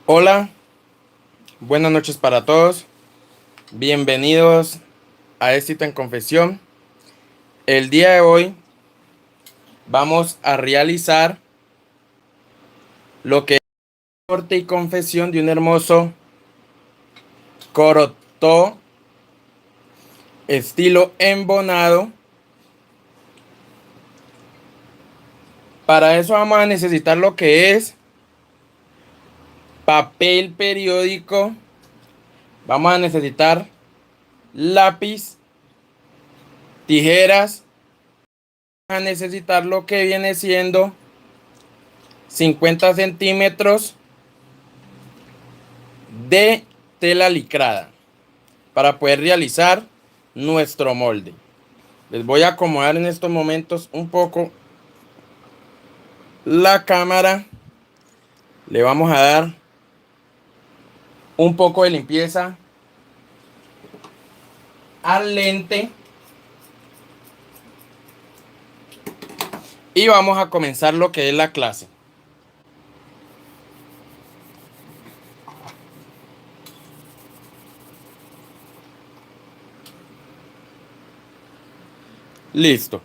Hola, buenas noches para todos. Bienvenidos a Éxito en Confesión. El día de hoy vamos a realizar lo que es corte y confesión de un hermoso corotó estilo embonado. Para eso vamos a necesitar lo que es papel periódico. Vamos a necesitar lápiz, tijeras. Vamos a necesitar lo que viene siendo 50 centímetros de tela licrada para poder realizar nuestro molde. Les voy a acomodar en estos momentos un poco la cámara. Le vamos a dar un poco de limpieza al lente y vamos a comenzar lo que es la clase. Listo.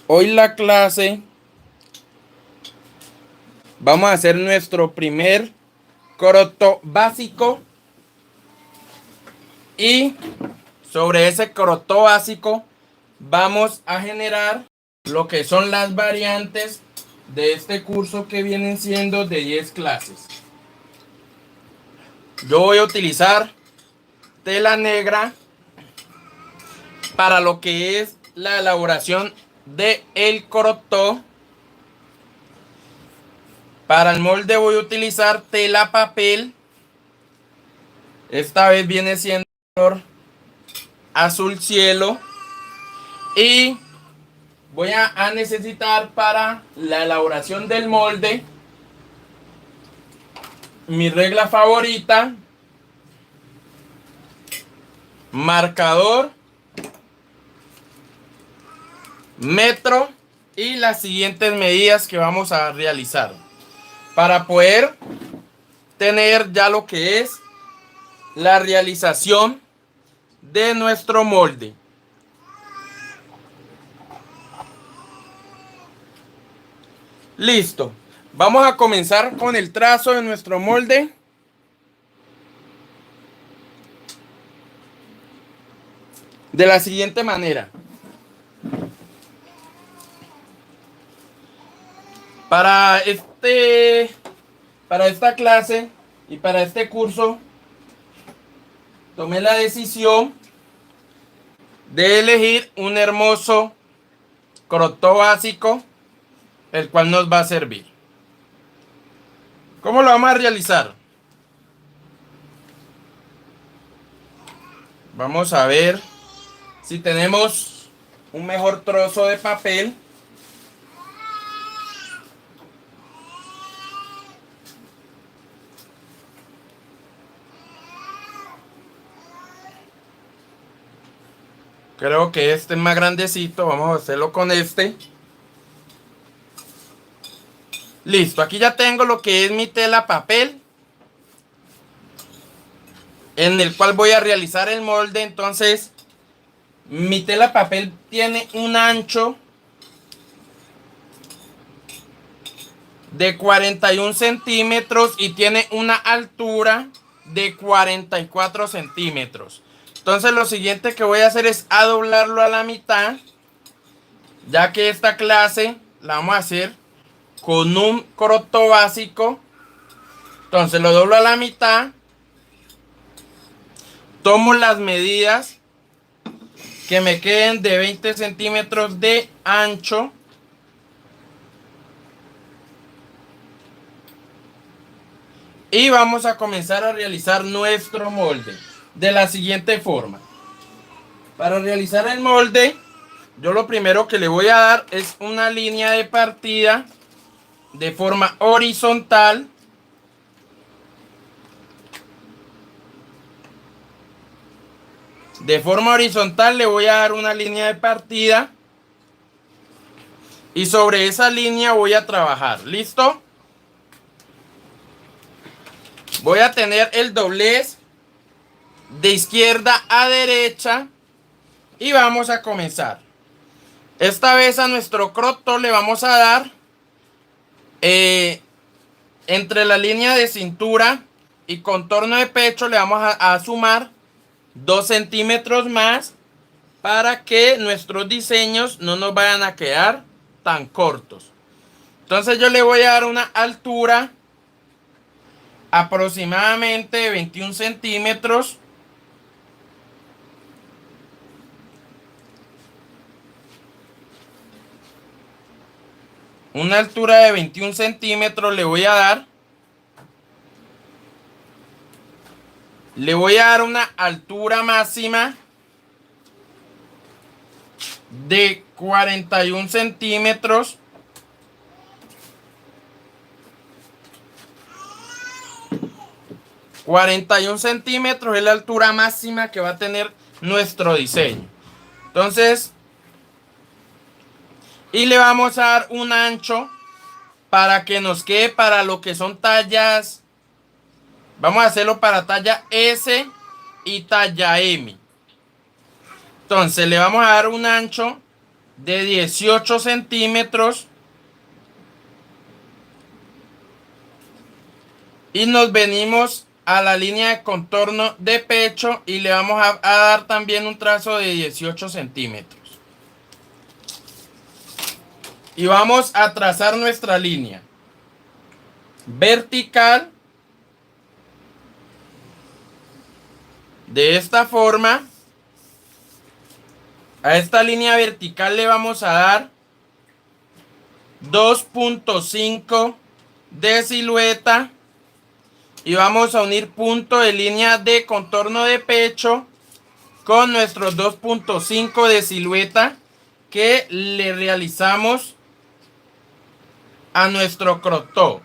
Hoy la clase vamos a hacer nuestro primer corotó básico y sobre ese corotó básico vamos a generar lo que son las variantes de este curso que vienen siendo de 10 clases. Yo voy a utilizar tela negra para lo que es la elaboración de el corotó. Para el molde voy a utilizar tela papel. Esta vez viene siendo color azul cielo. Y voy a necesitar para la elaboración del molde mi regla favorita, marcador, metro y las siguientes medidas que vamos a realizar para poder tener ya lo que es la realización de nuestro molde. Listo. Vamos a comenzar con el trazo de nuestro molde. De la siguiente manera. Para esta clase y para este curso, tomé la decisión de elegir un hermoso corotó básico, el cual nos va a servir. ¿Cómo lo vamos a realizar? Vamos a ver si tenemos un mejor trozo de papel. Creo que este es más grandecito. Vamos a hacerlo con este. Listo, aquí ya tengo lo que es mi tela papel, en el cual voy a realizar el molde. Entonces, mi tela papel tiene un ancho de 41 centímetros y tiene una altura de 44 centímetros. Entonces lo siguiente que voy a hacer es a doblarlo a la mitad, ya que esta clase la vamos a hacer con un corotó básico. Entonces lo doblo a la mitad, tomo las medidas que me queden de 20 centímetros de ancho. Y vamos a comenzar a realizar nuestro molde de la siguiente forma. Para realizar el molde, yo lo primero que le voy a dar es una línea de partida de forma horizontal. De forma horizontal le voy a dar una línea de partida. Y sobre esa línea voy a trabajar. ¿Listo? Voy a tener el doblez de izquierda a derecha. Y vamos a comenzar. Esta vez a nuestro crop top le vamos a dar entre la línea de cintura y contorno de pecho le vamos a sumar 2 centímetros más para que nuestros diseños no nos vayan a quedar tan cortos. Entonces yo le voy a dar una altura aproximadamente de 21 centímetros. Una altura de 21 centímetros le voy a dar. Le voy a dar una altura máxima de 41 centímetros. ...41 centímetros es la altura máxima que va a tener nuestro diseño. Entonces... y le vamos a dar un ancho... para que nos quede para lo que son tallas... vamos a hacerlo para talla S y talla M. Entonces le vamos a dar un ancho de 18 centímetros. Y nos venimos a la línea de contorno de pecho y le vamos a dar también un trazo de 18 centímetros. Y vamos a trazar nuestra línea vertical. De esta forma. A esta línea vertical le vamos a dar 2.5 de silueta. Y vamos a unir punto de línea de contorno de pecho con nuestros 2.5 de silueta que le realizamos a nuestro crop top.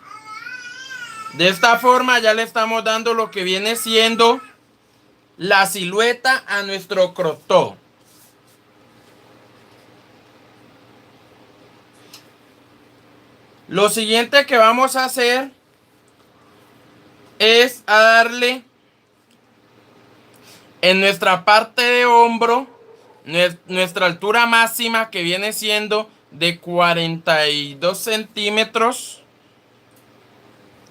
De esta forma ya le estamos dando lo que viene siendo la silueta a nuestro crop top. Lo siguiente que vamos a hacer es a darle en nuestra parte de hombro nuestra altura máxima que viene siendo de 42 centímetros.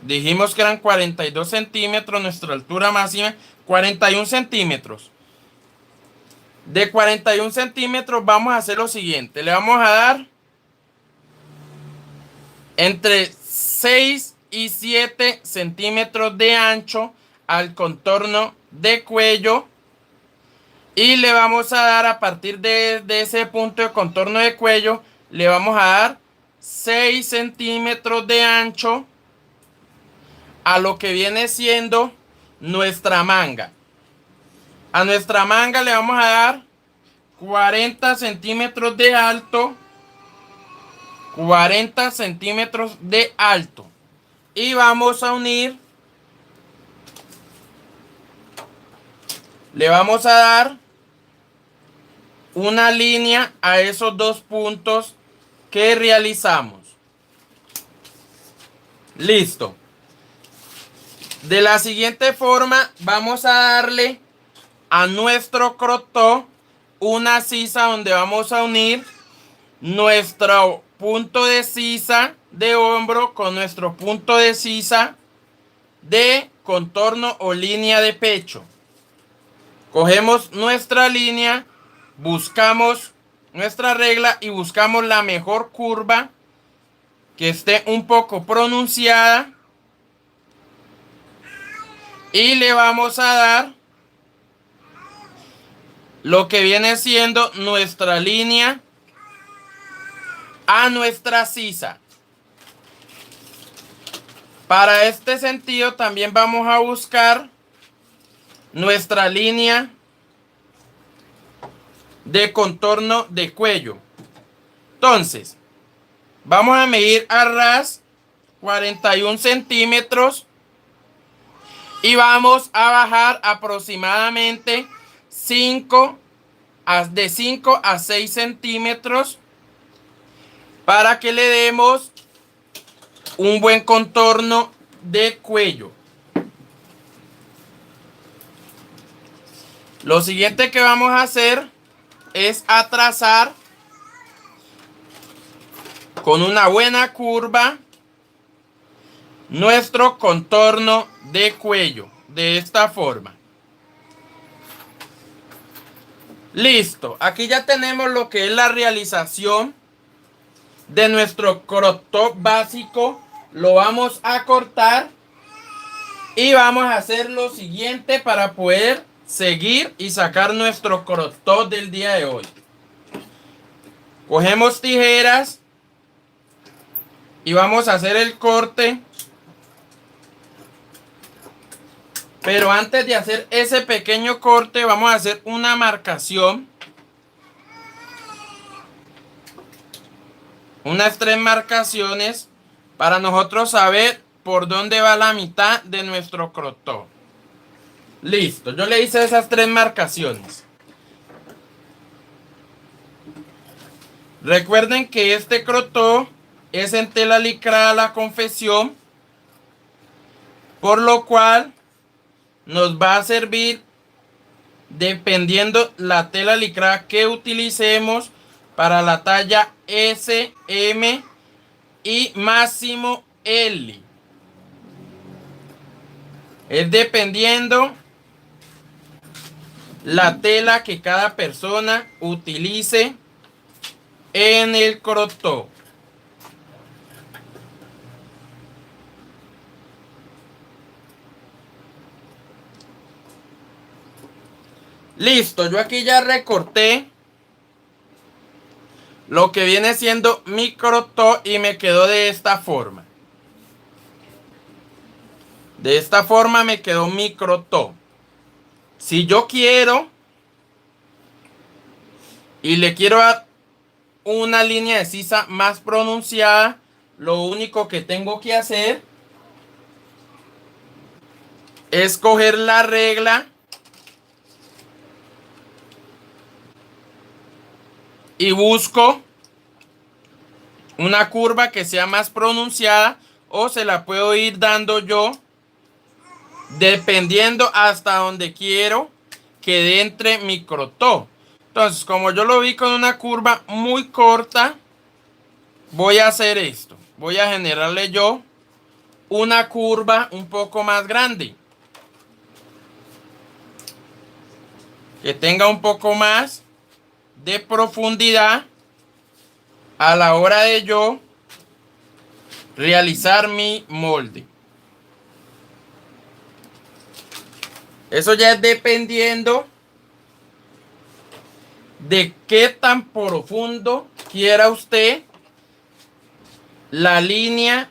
Dijimos que eran 42 centímetros nuestra altura máxima, 41 centímetros. De 41 centímetros vamos a hacer lo siguiente. Le vamos a dar entre 6 y 7 centímetros de ancho al contorno de cuello. Y le vamos a dar a partir de ese punto de contorno de cuello, le vamos a dar 6 centímetros de ancho a lo que viene siendo nuestra manga. A nuestra manga le vamos a dar 40 centímetros de alto. 40 centímetros de alto. Y vamos a unir. Le vamos a dar una línea a esos dos puntos que realizamos. Listo. De la siguiente forma vamos a darle a nuestro crop top una sisa donde vamos a unir nuestro punto de sisa de hombro con nuestro punto de sisa de contorno o línea de pecho. Cogemos nuestra línea, buscamos nuestra regla y buscamos la mejor curva que esté un poco pronunciada y le vamos a dar lo que viene siendo nuestra línea a nuestra sisa. Para este sentido también vamos a buscar nuestra línea de contorno de cuello. Entonces, vamos a medir a ras 41 centímetros y vamos a bajar aproximadamente de 5 a 6 centímetros para que le demos un buen contorno de cuello. Lo siguiente que vamos a hacer es a trazar con una buena curva nuestro contorno de cuello de esta forma. Listo, aquí ya tenemos lo que es la realización de nuestro crop top básico. Lo vamos a cortar y vamos a hacer lo siguiente para poder seguir y sacar nuestro crop top del día de hoy. Cogemos tijeras y vamos a hacer el corte. Pero antes de hacer ese pequeño corte, vamos a hacer una marcación. Unas 3 marcaciones para nosotros saber por dónde va la mitad de nuestro crop top. Listo, yo le hice esas 3 marcaciones. Recuerden que este crop top es en tela licrada la confección, por lo cual nos va a servir dependiendo la tela licrada que utilicemos para la talla S, M y máximo L. Es dependiendo la tela que cada persona utilice en el crop top. Listo, yo aquí ya recorté lo que viene siendo mi crop top y me quedó de esta forma. De esta forma me quedó mi crop top. Si yo quiero y le quiero dar una línea de sisa más pronunciada, lo único que tengo que hacer es coger la regla y busco una curva que sea más pronunciada, o se la puedo ir dando yo dependiendo hasta donde quiero que entre mi crop top. Entonces, como yo lo vi con una curva muy corta, voy a hacer esto. Voy a generarle yo una curva un poco más grande, que tenga un poco más de profundidad a la hora de yo realizar mi molde. Eso ya es dependiendo de qué tan profundo quiera usted la línea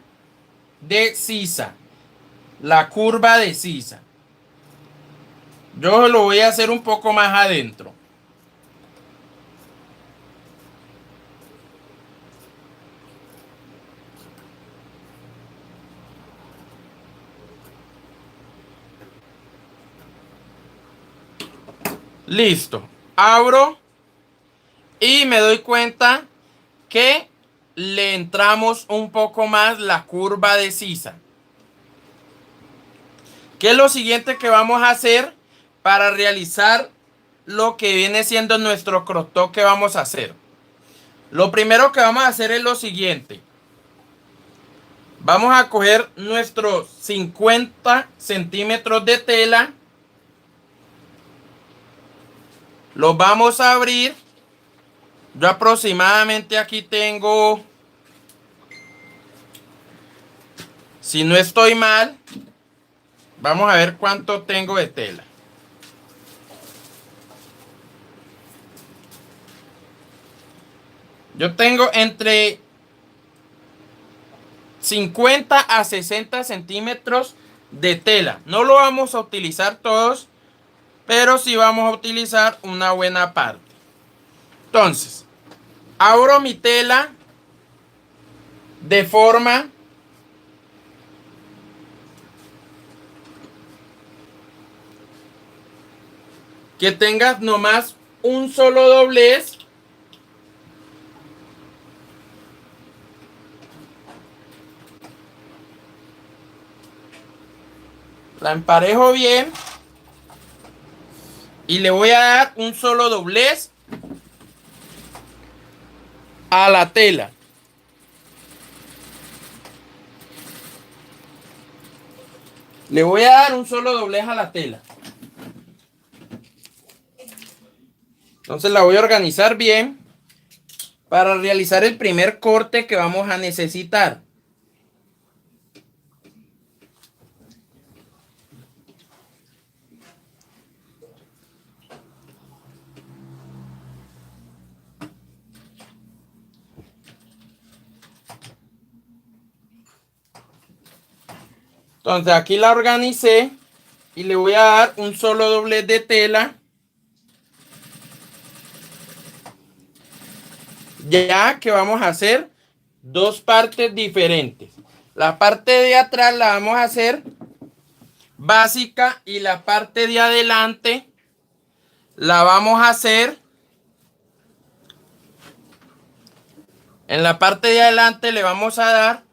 de sisa, la curva de sisa. Yo lo voy a hacer un poco más adentro. Listo. Abro y me doy cuenta que le entramos un poco más la curva de sisa. ¿Qué es lo siguiente que vamos a hacer para realizar lo que viene siendo nuestro crop top que vamos a hacer? Lo primero que vamos a hacer es lo siguiente. Vamos a coger nuestros 50 centímetros de tela. Los vamos a abrir. Yo aproximadamente aquí tengo, si no estoy mal, vamos a ver cuánto tengo de tela. Yo tengo entre 50 a 60 centímetros de tela. No lo vamos a utilizar todos, pero sí vamos a utilizar una buena parte. Entonces, abro mi tela de forma que tenga nomás un solo doblez. La emparejo bien. Y le voy a dar un solo doblez a la tela. Le voy a dar un solo doblez a la tela. Entonces la voy a organizar bien para realizar el primer corte que vamos a necesitar. Entonces aquí la organicé y le voy a dar un solo doblez de tela. Ya que vamos a hacer dos partes diferentes. La parte de atrás la vamos a hacer básica y la parte de adelante la vamos a hacer. En la parte de adelante le vamos a dar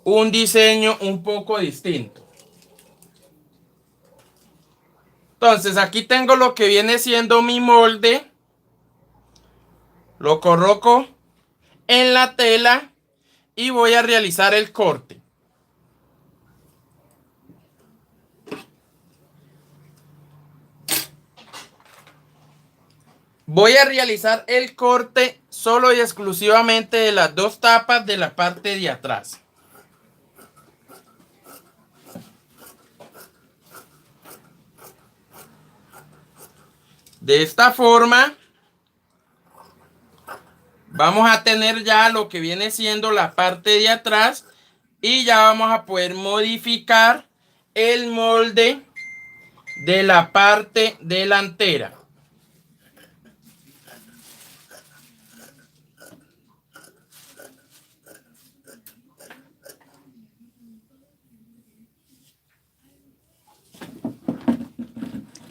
un diseño un poco distinto. Entonces aquí tengo lo que viene siendo mi molde. Lo coloco en la tela y voy a realizar el corte. Voy a realizar el corte solo y exclusivamente de las dos tapas de la parte de atrás. De esta forma vamos a tener ya lo que viene siendo la parte de atrás y ya vamos a poder modificar el molde de la parte delantera.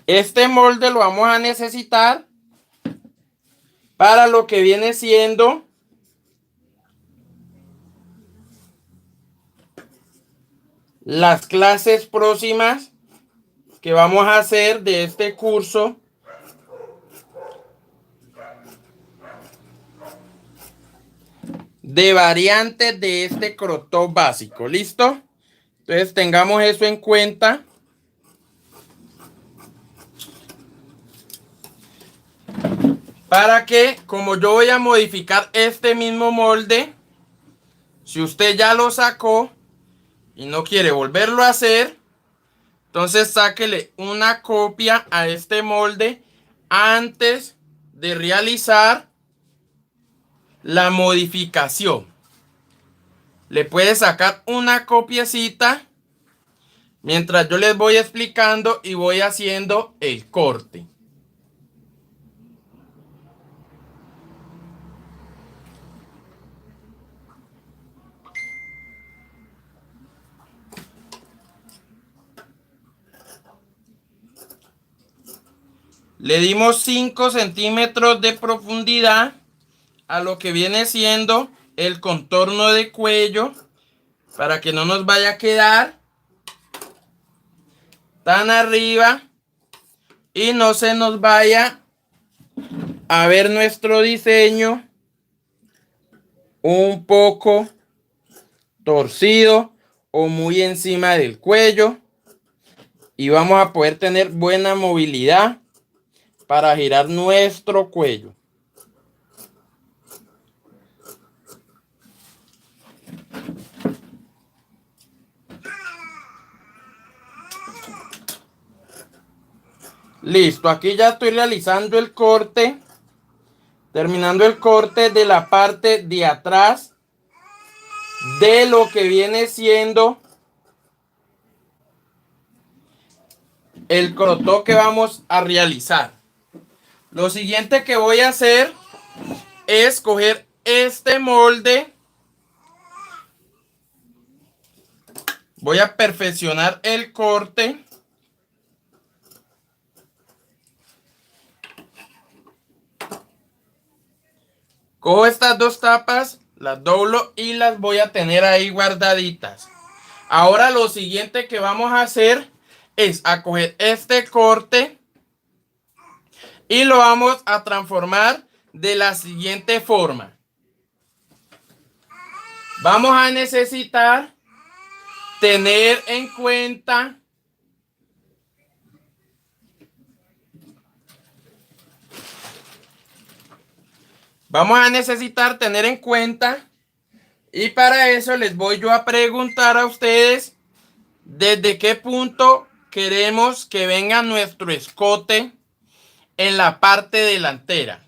Este molde lo vamos a necesitar para lo que viene siendo las clases próximas que vamos a hacer de este curso. De variantes de este crop top básico. ¿Listo? Entonces tengamos eso en cuenta. Para que, como yo voy a modificar este mismo molde, si usted ya lo sacó y no quiere volverlo a hacer, entonces sáquele una copia a este molde antes de realizar la modificación. Le puede sacar una copiecita mientras yo les voy explicando y voy haciendo el corte. Le dimos 5 centímetros de profundidad a lo que viene siendo el contorno de cuello para que no nos vaya a quedar tan arriba y no se nos vaya a ver nuestro diseño un poco torcido o muy encima del cuello, y vamos a poder tener buena movilidad para girar nuestro cuello. Listo, aquí ya estoy realizando el corte, terminando el corte de la parte de atrás de lo que viene siendo el crop top que vamos a realizar. Lo siguiente que voy a hacer es coger este molde. Voy a perfeccionar el corte. Cojo estas dos tapas, las doblo y las voy a tener ahí guardaditas. Ahora lo siguiente que vamos a hacer es a coger este corte y lo vamos a transformar de la siguiente forma. Vamos a necesitar tener en cuenta y para eso les voy yo a preguntar a ustedes desde qué punto queremos que venga nuestro escote en la parte delantera.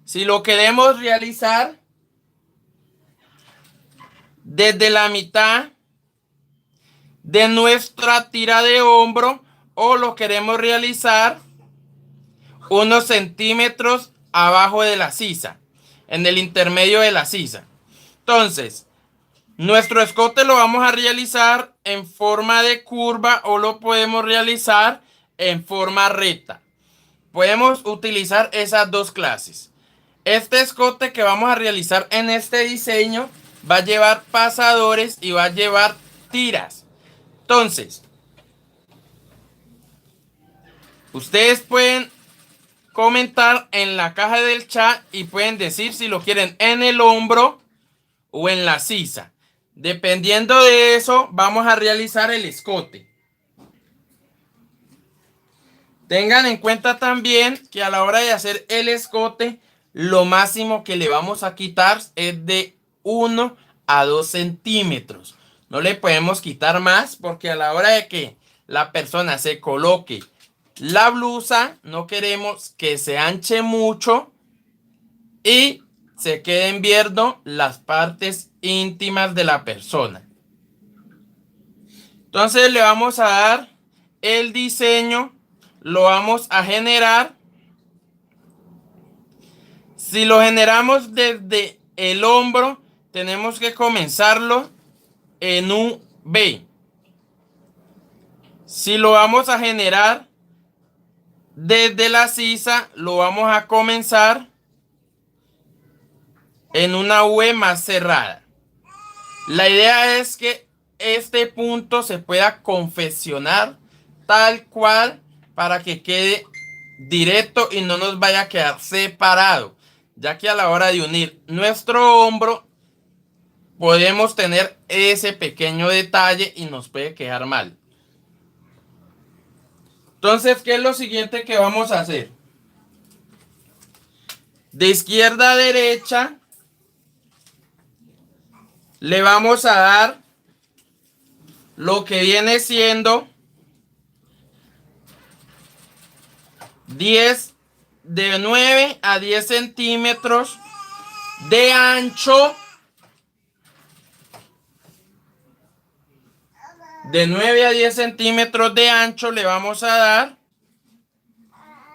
Si lo queremos realizar desde la mitad de nuestra tira de hombro o lo queremos realizar unos centímetros abajo de la sisa, en el intermedio de la sisa. Entonces, nuestro escote lo vamos a realizar en forma de curva o lo podemos realizar en forma recta. Podemos utilizar esas dos clases. Este escote que vamos a realizar en este diseño va a llevar pasadores y va a llevar tiras. Entonces, ustedes pueden comentar en la caja del chat y pueden decir si lo quieren en el hombro o en la sisa. Dependiendo de eso, vamos a realizar el escote. Tengan en cuenta también que a la hora de hacer el escote, lo máximo que le vamos a quitar es de 1 a 2 centímetros. No le podemos quitar más porque a la hora de que la persona se coloque la blusa, no queremos que se anche mucho y se queden viendo las partes íntimas de la persona. Entonces le vamos a dar el diseño, lo vamos a generar. Si lo generamos desde el hombro, tenemos que comenzarlo en un V. Si lo vamos a generar desde la sisa, lo vamos a comenzar en una V más cerrada. La idea es que este punto se pueda confeccionar tal cual para que quede directo y no nos vaya a quedar separado, ya que a la hora de unir nuestro hombro podemos tener ese pequeño detalle y nos puede quedar mal. Entonces, ¿qué es lo siguiente que vamos a hacer? De izquierda a derecha le vamos a dar lo que viene siendo 9 a 10 centímetros de ancho. De 9 a 10 centímetros de ancho le vamos a dar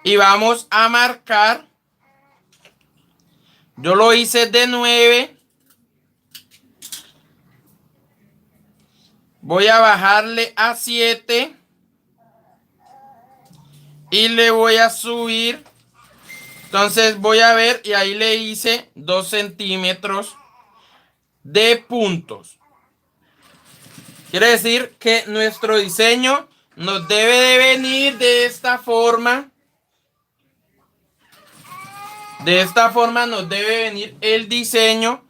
y vamos a marcar. Yo lo hice de 9. Voy a bajarle a 7 y le voy a subir. Entonces voy a ver y ahí le hice 2 centímetros de puntos. Quiere decir que nuestro diseño nos debe de venir de esta forma. De esta forma nos debe venir el diseño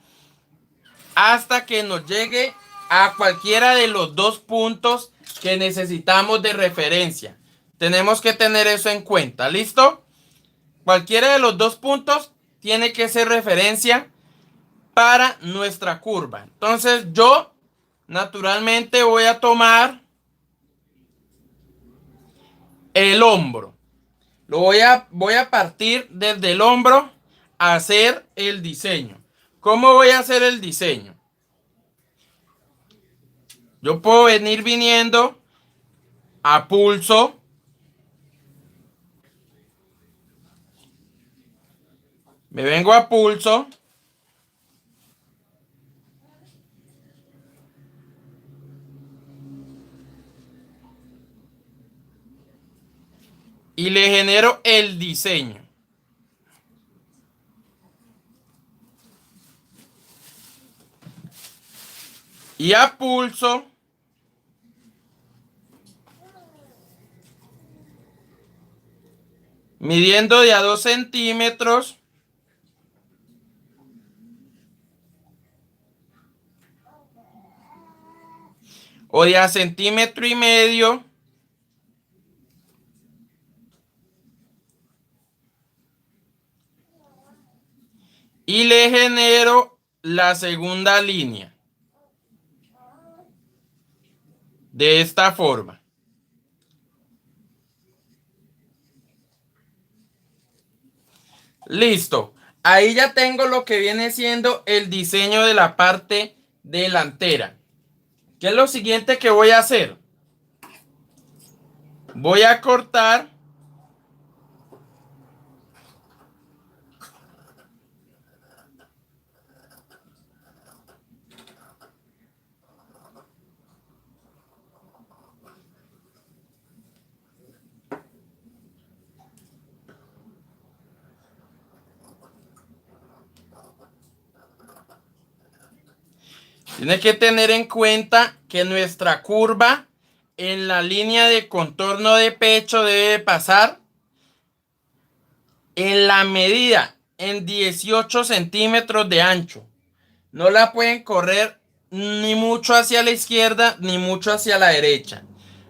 hasta que nos llegue a cualquiera de los dos puntos que necesitamos de referencia. Tenemos que tener eso en cuenta. ¿Listo? Cualquiera de los dos puntos tiene que ser referencia para nuestra curva. Entonces yo naturalmente voy a tomar el hombro. Voy a partir desde el hombro a hacer el diseño. ¿Cómo voy a hacer el diseño? Yo puedo venir viniendo a pulso. Me vengo a pulso. Y le genero el diseño. Y a pulso midiendo de a 2 centímetros o de a centímetro y medio y le genero la segunda línea de esta forma. Listo. Ahí ya tengo lo que viene siendo el diseño de la parte delantera. ¿Qué es lo siguiente que voy a hacer? Voy a cortar Tienes que tener en cuenta que nuestra curva en la línea de contorno de pecho debe pasar en la medida en 18 centímetros de ancho. No la pueden correr ni mucho hacia la izquierda ni mucho hacia la derecha.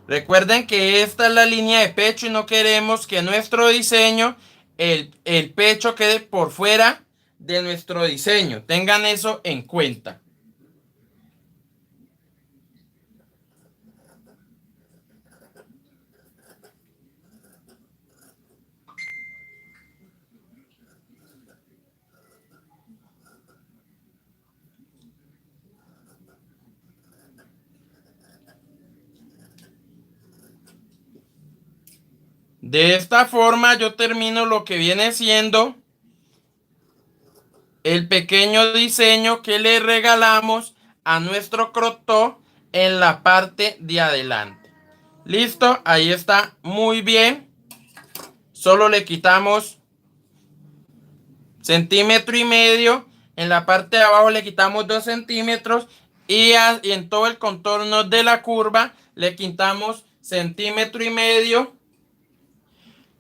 Recuerden que esta es la línea de pecho y no queremos que nuestro diseño, el pecho quede por fuera de nuestro diseño. Tengan eso en cuenta. De esta forma yo termino lo que viene siendo el pequeño diseño que le regalamos a nuestro crop top en la parte de adelante. Listo, ahí está muy bien. Solo le quitamos centímetro y medio. En la parte de abajo le quitamos 2 centímetros y en todo el contorno de la curva le quitamos centímetro y medio.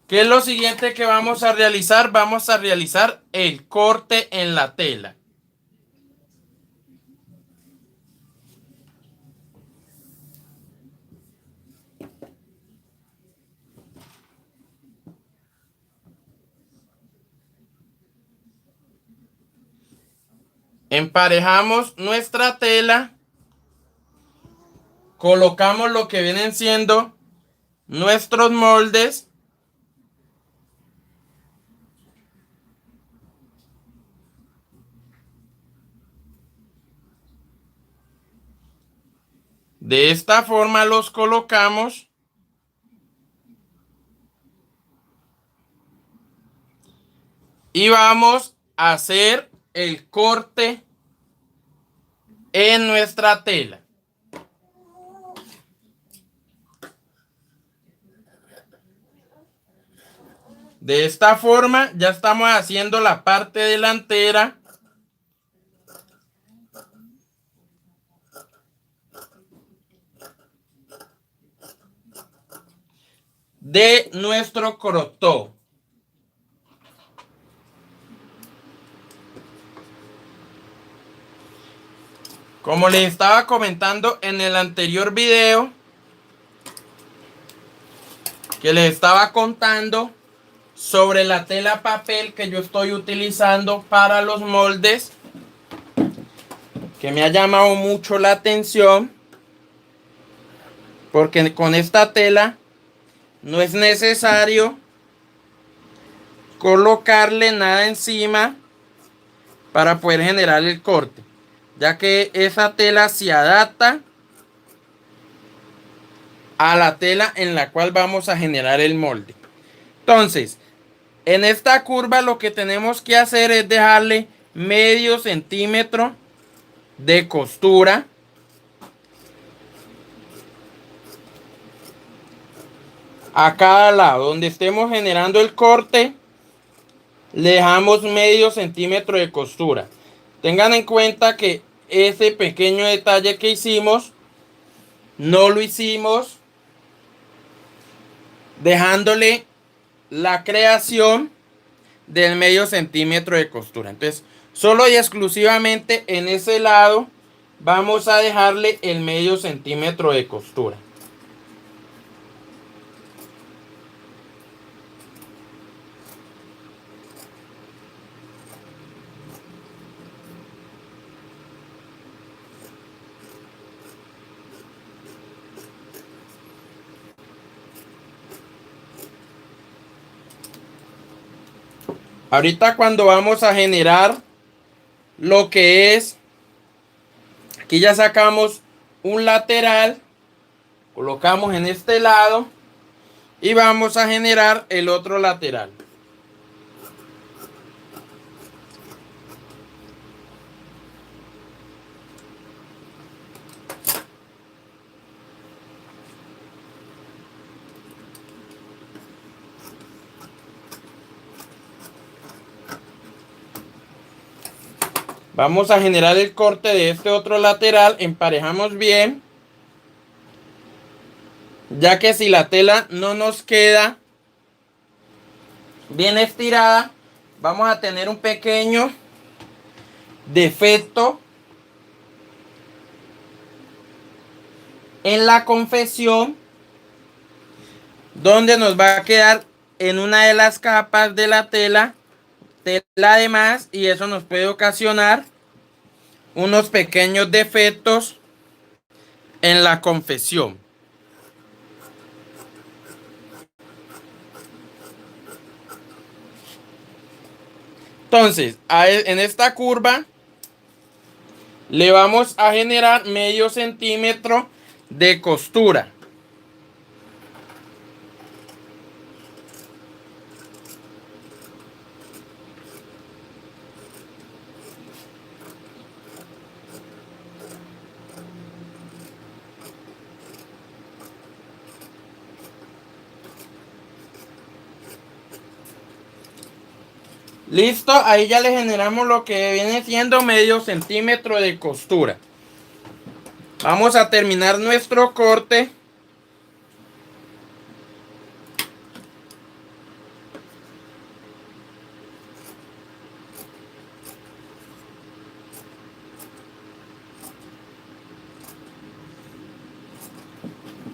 ¿Qué es lo siguiente que vamos a realizar? Vamos a realizar el corte en la tela. Emparejamos nuestra tela, colocamos lo que vienen siendo nuestros moldes de esta forma, los colocamos y vamos a hacer el corte en nuestra tela. De esta forma ya estamos haciendo la parte delantera de nuestro crop top. Como les estaba comentando en el anterior video, que les estaba contando sobre la tela papel que yo estoy utilizando para los moldes, que me ha llamado mucho la atención, porque con esta tela no es necesario colocarle nada encima para poder generar el corte, ya que esa tela se adapta a la tela en la cual vamos a generar el molde. Entonces, en esta curva lo que tenemos que hacer es dejarle medio centímetro de costura a cada lado. Donde estemos generando el corte, le dejamos medio centímetro de costura. Tengan en cuenta que ese pequeño detalle que hicimos, no lo hicimos dejándole la creación del medio centímetro de costura. Entonces, solo y exclusivamente en ese lado vamos a dejarle el medio centímetro de costura. Ahorita cuando vamos a generar lo que es, aquí ya sacamos un lateral, colocamos en este lado y vamos a generar el otro lateral. Vamos a generar el corte de este otro lateral, emparejamos bien, ya que si la tela no nos queda bien estirada, vamos a tener un pequeño defecto en la confección, donde nos va a quedar en una de las capas de la tela de más, y eso nos puede ocasionar unos pequeños defectos en la confección. Entonces, en esta curva le vamos a generar medio centímetro de costura. Listo, ahí ya le generamos lo que viene siendo medio centímetro de costura. Vamos a terminar nuestro corte.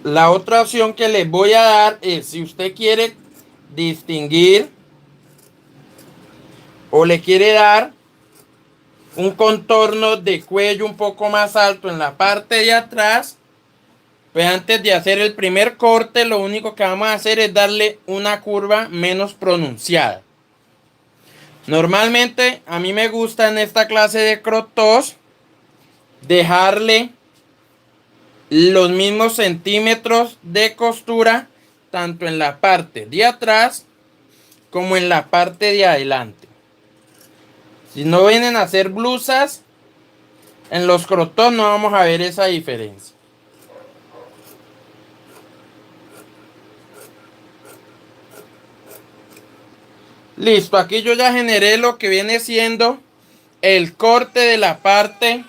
La otra opción que les voy a dar es, si usted quiere distinguir o le quiere dar un contorno de cuello un poco más alto en la parte de atrás, pues antes de hacer el primer corte, lo único que vamos a hacer es darle una curva menos pronunciada. Normalmente a mí me gusta en esta clase de crop tops dejarle los mismos centímetros de costura tanto en la parte de atrás como en la parte de adelante. Si no vienen a hacer blusas, en los crop tops no vamos a ver esa diferencia. Listo, aquí yo ya generé lo que viene siendo el corte de la parte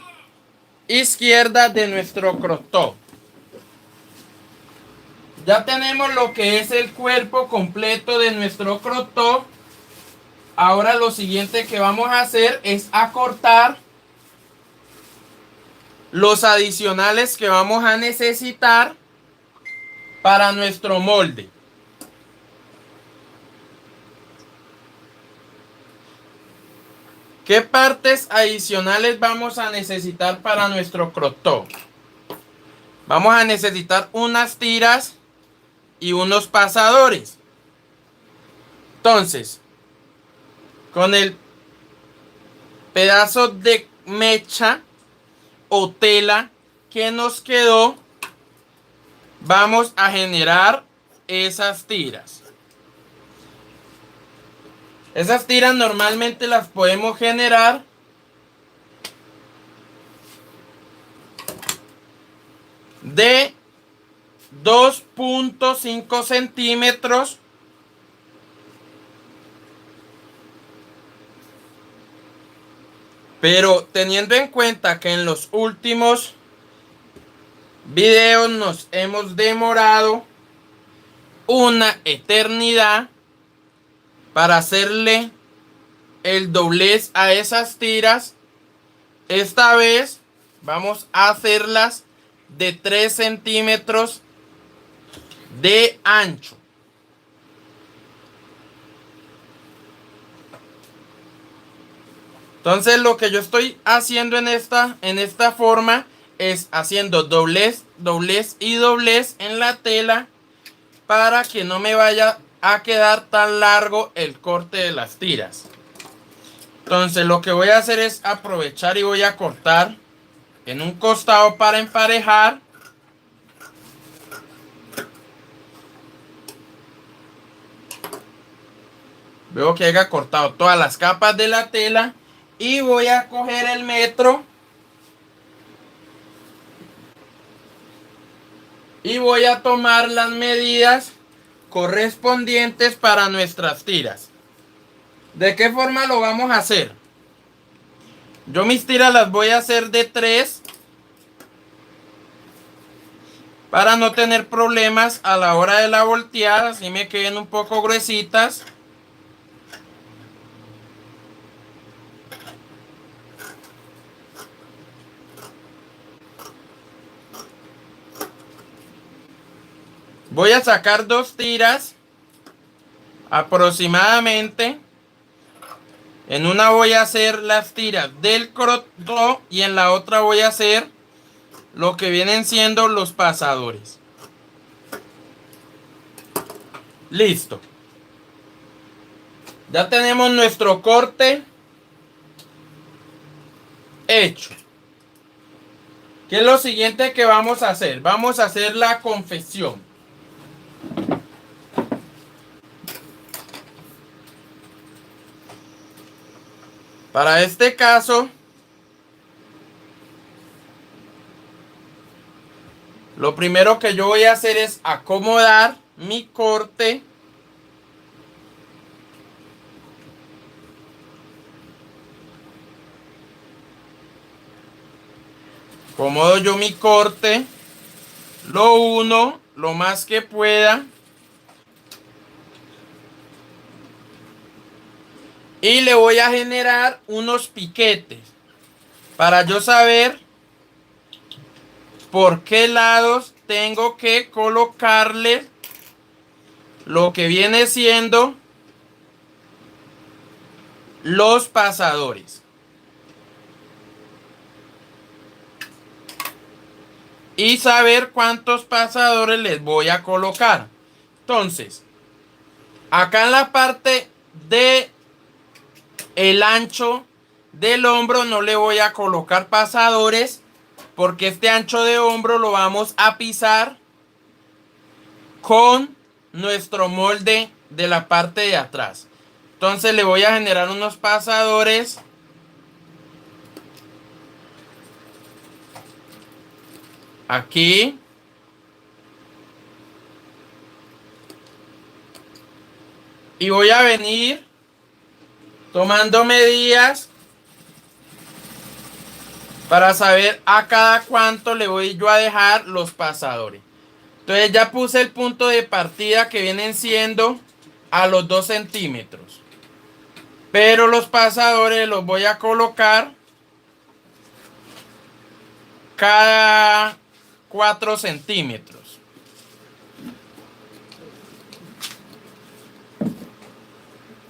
izquierda de nuestro crop top. Ya tenemos lo que es el cuerpo completo de nuestro crop top. Ahora lo siguiente que vamos a hacer es acortar los adicionales que vamos a necesitar para nuestro molde. ¿Qué partes adicionales vamos a necesitar para nuestro crop top? Vamos a necesitar unas tiras y unos pasadores. Entonces, con el pedazo de mecha o tela que nos quedó, vamos a generar esas tiras. Esas tiras normalmente las podemos generar de 2.5 centímetros Pero teniendo en cuenta que en los últimos videos nos hemos demorado una eternidad para hacerle el doblez a esas tiras, esta vez vamos a hacerlas de 3 centímetros de ancho. Entonces lo que yo estoy haciendo en esta forma es haciendo doblez, doblez y doblez en la tela para que no me vaya a quedar tan largo el corte de las tiras. Entonces lo que voy a hacer es aprovechar y voy a cortar en un costado para emparejar. Veo que haya cortado todas las capas de la tela y voy a coger el metro y voy a tomar las medidas correspondientes para nuestras tiras. ¿De qué forma lo vamos a hacer? Yo mis tiras las voy a hacer de 3 para no tener problemas a la hora de la volteada, así me queden un poco gruesitas. Voy a sacar 2 tiras aproximadamente. En una voy a hacer las tiras del crotó y en la otra voy a hacer lo que vienen siendo los pasadores. Listo. Ya tenemos nuestro corte hecho. ¿Qué es lo siguiente que vamos a hacer? Vamos a hacer la confección. Para este caso, lo primero que yo voy a hacer es acomodar mi corte acomodo yo mi corte, lo uno lo más que pueda y le voy a generar unos piquetes para yo saber por qué lados tengo que colocarle lo que viene siendo los pasadores. Y saber cuántos pasadores les voy a colocar. Entonces, acá en la parte de el ancho del hombro no le voy a colocar pasadores porque este ancho de hombro lo vamos a pisar con nuestro molde de la parte de atrás. Entonces le voy a generar unos pasadores aquí. Y voy a venir tomando medidas para saber a cada cuánto le voy yo a dejar los pasadores. Entonces ya puse el punto de partida que vienen siendo a los 2 centímetros. Pero los pasadores los voy a colocar cada 4 centímetros.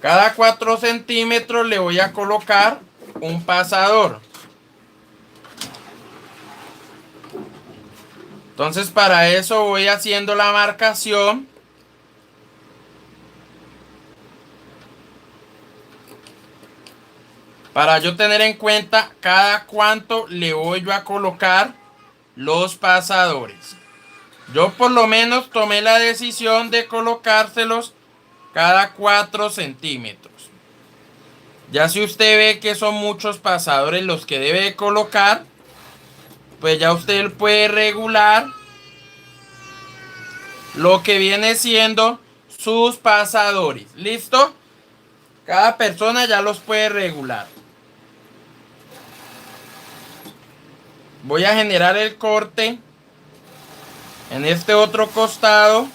Cada 4 centímetros le voy a colocar un pasador. Entonces para eso voy haciendo la marcación. Para yo tener en cuenta cada cuánto le voy yo a colocar los pasadores. Yo por lo menos tomé la decisión de colocárselos cada 4 centímetros. Ya si usted ve que son muchos pasadores los que debe colocar, pues ya usted puede regular lo que viene siendo sus pasadores. ¿Listo? Cada persona ya los puede regular. Voy a generar el corte en este otro costado.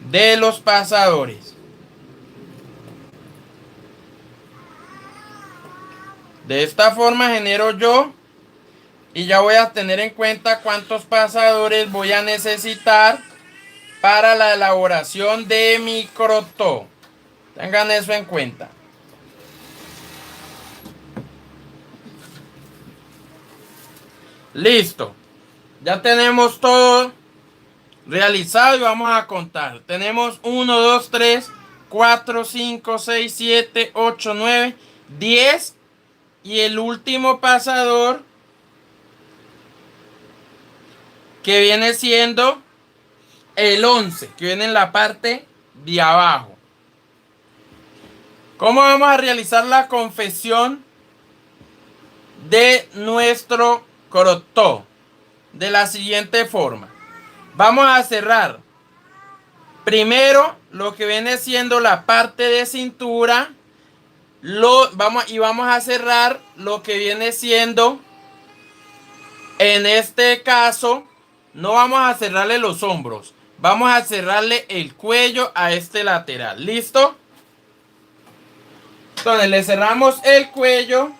De los pasadores. De esta forma genero yo y ya voy a tener en cuenta cuántos pasadores voy a necesitar para la elaboración de mi crop top. Tengan eso en cuenta. Listo. Ya tenemos todo realizado y vamos a contar. Tenemos 1, 2, 3, 4, 5, 6, 7, 8, 9, 10 y el último pasador que viene siendo el 11, que viene en la parte de abajo. ¿Cómo vamos a realizar la confección de nuestro crop top? De la siguiente forma. Vamos a cerrar primero lo que viene siendo la parte de cintura. Vamos a cerrar lo que viene siendo, en este caso, no vamos a cerrarle los hombros. Vamos a cerrarle el cuello a este lateral. ¿Listo? Entonces le cerramos el cuello.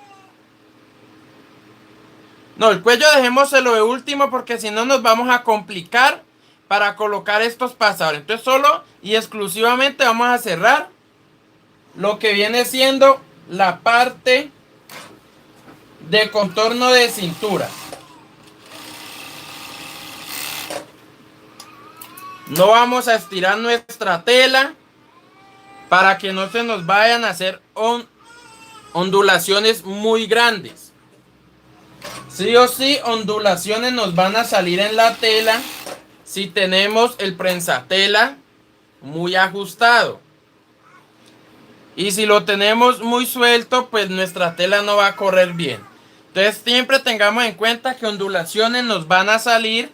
No, el cuello dejémoselo de último porque si no nos vamos a complicar para colocar estos pasadores. Entonces solo y exclusivamente vamos a cerrar lo que viene siendo la parte de contorno de cintura. No vamos a estirar nuestra tela para que no se nos vayan a hacer ondulaciones muy grandes. Sí o sí, ondulaciones nos van a salir en la tela si tenemos el prensatela muy ajustado. Y si lo tenemos muy suelto, pues nuestra tela no va a correr bien. Entonces siempre tengamos en cuenta que ondulaciones nos van a salir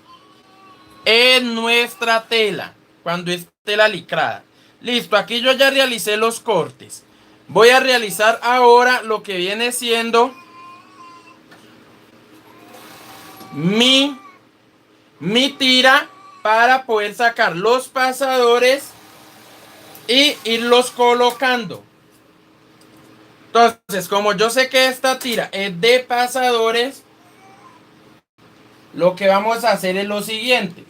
en nuestra tela cuando es tela licrada. Listo, aquí yo ya realicé los cortes. Voy a realizar ahora lo que viene siendo mi tira para poder sacar los pasadores y irlos colocando. Entonces, como yo sé que esta tira es de pasadores, lo que vamos a hacer es lo siguiente.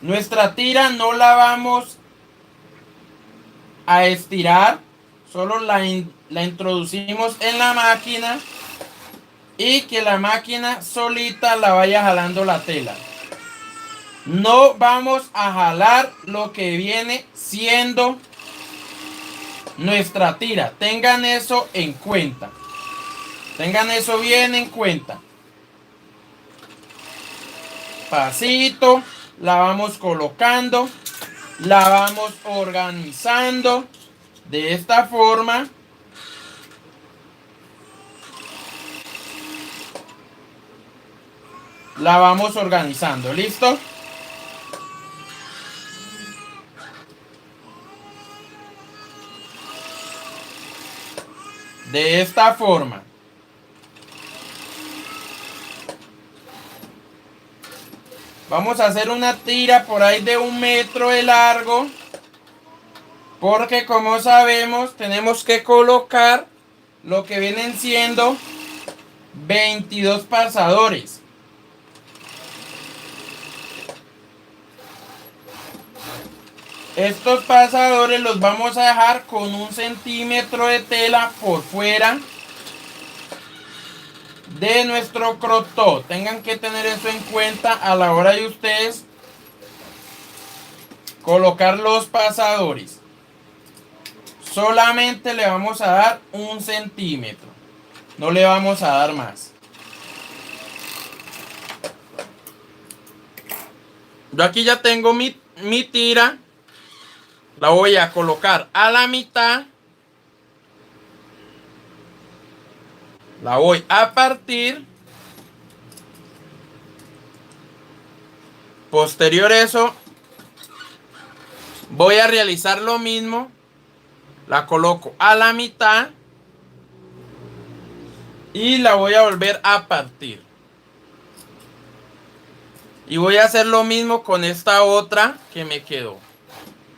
Nuestra tira no la vamos a estirar, solo la introducimos en la máquina y que la máquina solita la vaya jalando la tela. No vamos a jalar lo que viene siendo nuestra tira. Tengan eso en cuenta. Tengan eso bien en cuenta. Pasito, la vamos colocando, la vamos organizando de esta forma. La vamos organizando, ¿listo? De esta forma. Vamos a hacer una tira por ahí de 1 metro de largo. Porque como sabemos, tenemos que colocar lo que vienen siendo 22 pasadores. Estos pasadores los vamos a dejar con 1 centímetro de tela por fuera de nuestro crop top. Tengan que tener eso en cuenta a la hora de ustedes colocar los pasadores. Solamente le vamos a dar 1 centímetro. No le vamos a dar más. Yo aquí ya tengo mi tira. La voy a colocar a la mitad. La voy a partir. Posterior a eso, Voy a realizar lo mismo. La coloco a la mitad. Y la voy a volver a partir. Y voy a hacer lo mismo con esta otra que me quedó.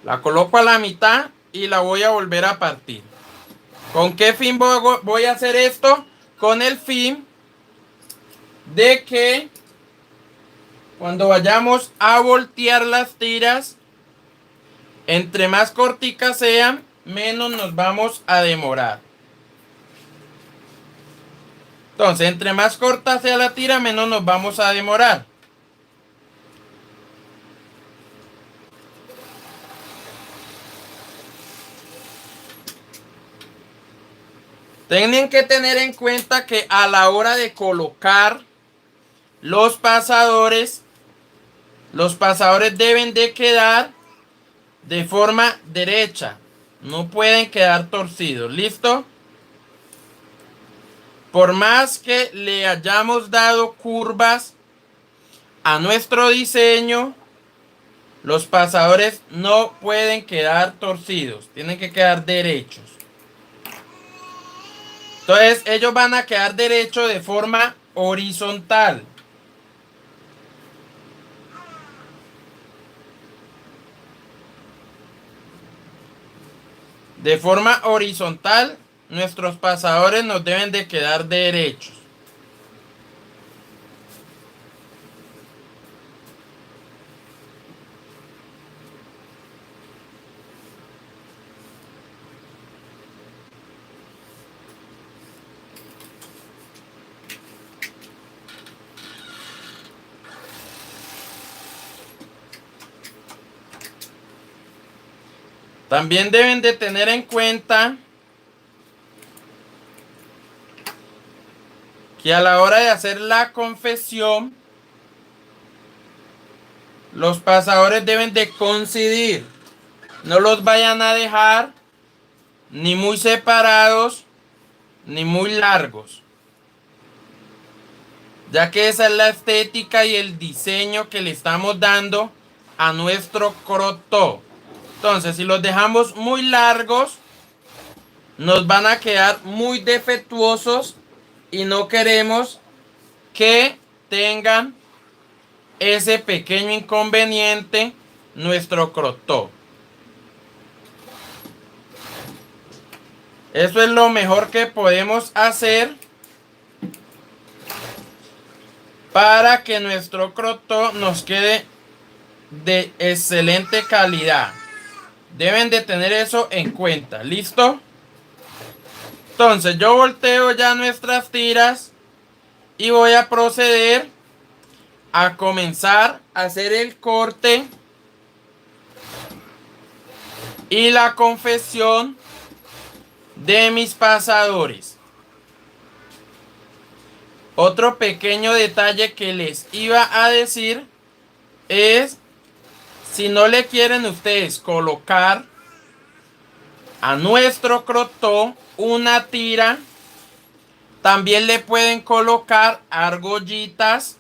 La coloco a la mitad y la voy a volver a partir. ¿Con qué fin voy a hacer esto? Con el fin de que cuando vayamos a voltear las tiras, entre más corticas sean, menos nos vamos a demorar. Entonces, entre más corta sea la tira, menos nos vamos a demorar. Tienen que tener en cuenta que a la hora de colocar los pasadores deben de quedar de forma derecha. No pueden quedar torcidos. ¿Listo? Por más que le hayamos dado curvas a nuestro diseño, los pasadores no pueden quedar torcidos. Tienen que quedar derechos. Entonces ellos van a quedar derechos de forma horizontal. De forma horizontal, nuestros pasadores nos deben de quedar derechos. También deben de tener en cuenta que a la hora de hacer la confección, los pasadores deben de coincidir. No los vayan a dejar ni muy separados ni muy largos, ya que esa es la estética y el diseño que le estamos dando a nuestro crop top. Entonces, si los dejamos muy largos, nos van a quedar muy defectuosos y no queremos que tengan ese pequeño inconveniente nuestro crop top. Eso es lo mejor que podemos hacer para que nuestro crop top nos quede de excelente calidad. Deben de tener eso en cuenta. ¿Listo? Entonces yo volteo ya nuestras tiras y voy a proceder a comenzar a hacer el corte y la confección de mis pasadores. Otro pequeño detalle que les iba a decir es, si no le quieren ustedes colocar a nuestro crop top una tira, también le pueden colocar argollitas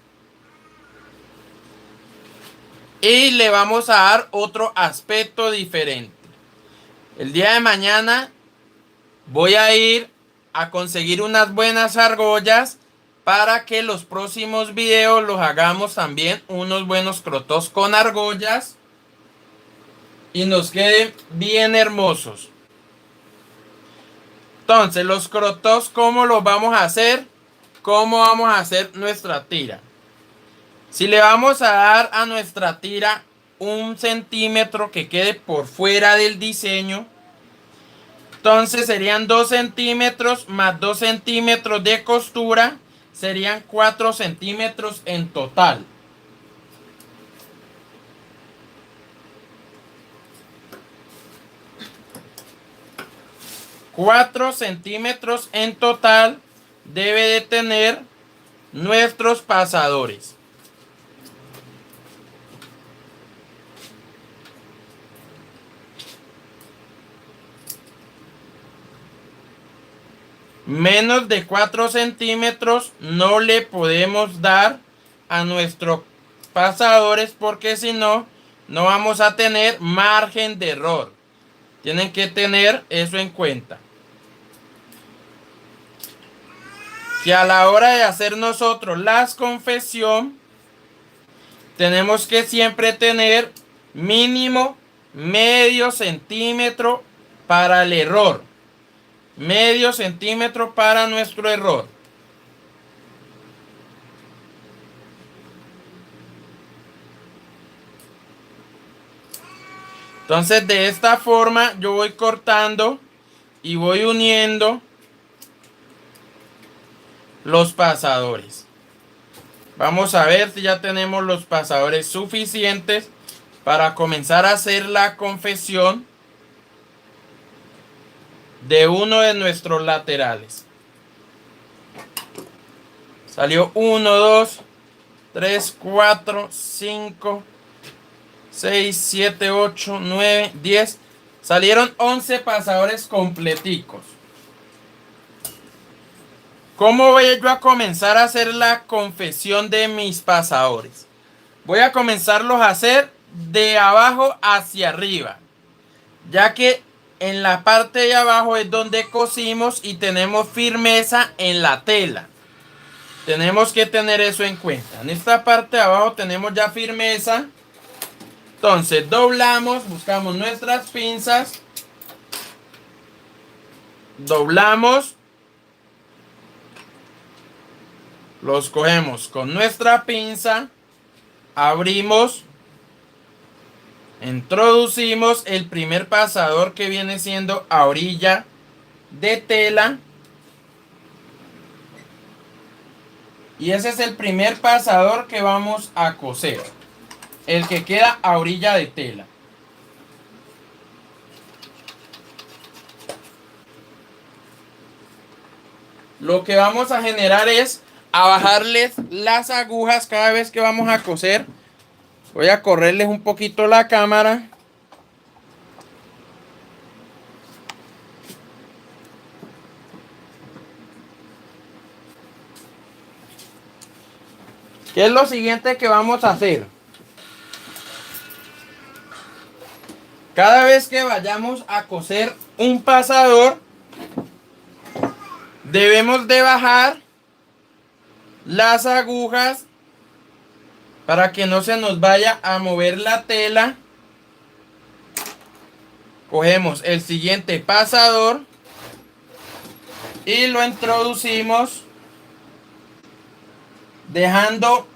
y le vamos a dar otro aspecto diferente. El día de mañana voy a ir a conseguir unas buenas argollas para que los próximos videos los hagamos también unos buenos crop tops con argollas y nos queden bien hermosos. Entonces, los crop tops, ¿cómo los vamos a hacer? ¿Cómo vamos a hacer nuestra tira? Si le vamos a dar a nuestra tira 1 centímetro que quede por fuera del diseño, entonces serían 2 centímetros más 2 centímetros de costura, serían 4 centímetros en total. Cuatro centímetros en total debe de tener nuestros pasadores. Menos de 4 centímetros no le podemos dar a nuestros pasadores porque si no no vamos a tener margen de error. Tienen que tener eso en cuenta. Que a la hora de hacer nosotros la confesión, tenemos que siempre tener mínimo medio centímetro para el error. Medio centímetro para nuestro error. Entonces de esta forma yo voy cortando y voy uniendo los pasadores. Vamos a ver si ya tenemos los pasadores suficientes para comenzar a hacer la confesión de uno de nuestros laterales. Salió 1, 2, 3, 4, 5, 6, 7, 8, 9, 10. Salieron 11 pasadores completicos. ¿Cómo voy yo a comenzar a hacer la confesión de mis pasadores? Voy a comenzarlos a hacer de abajo hacia arriba, ya que en la parte de abajo es donde cosimos y tenemos firmeza en la tela. Tenemos que tener eso en cuenta. En esta parte de abajo tenemos ya firmeza. Entonces doblamos, buscamos nuestras pinzas, doblamos, los cogemos con nuestra pinza, abrimos, introducimos el primer pasador que viene siendo a orilla de tela. Y ese es el primer pasador que vamos a coser. El que queda a orilla de tela. Lo que vamos a generar es a bajarles las agujas cada vez que vamos a coser. Voy a correrles un poquito la cámara. ¿Qué es lo siguiente que vamos a hacer? Cada vez que vayamos a coser un pasador, debemos de bajar las agujas para que no se nos vaya a mover la tela. Cogemos el siguiente pasador y lo introducimos dejando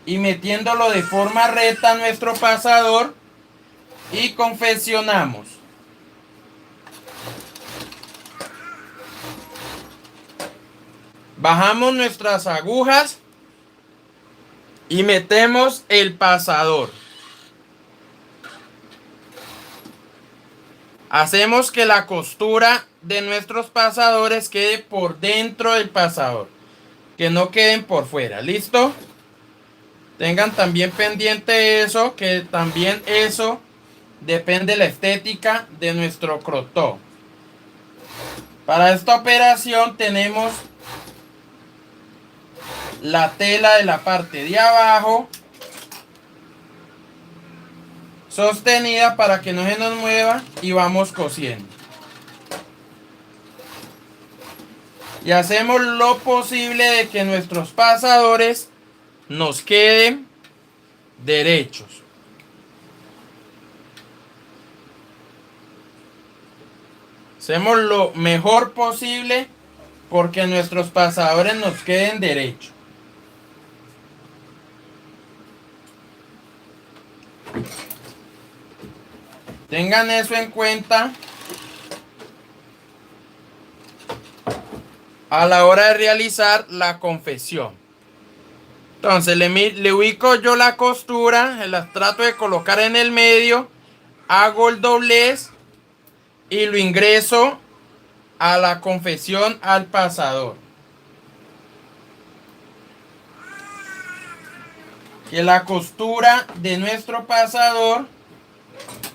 y metiéndolo de forma recta a nuestro pasador y confeccionamos. Bajamos nuestras agujas y metemos el pasador. Hacemos que la costura de nuestros pasadores quede por dentro del pasador, que no queden por fuera. ¿Listo? Tengan también pendiente eso, que también eso depende de la estética de nuestro crop top. Para esta operación tenemos la tela de la parte de abajo sostenida para que no se nos mueva y vamos cosiendo. Y hacemos lo posible de que nuestros pasadores nos queden derechos. Hacemos lo mejor posible porque nuestros pasadores nos queden derechos. Tengan eso en cuenta a la hora de realizar la confección. Entonces le ubico yo la costura, la trato de colocar en el medio, hago el doblez y lo ingreso a la confección al pasador. Que la costura de nuestro pasador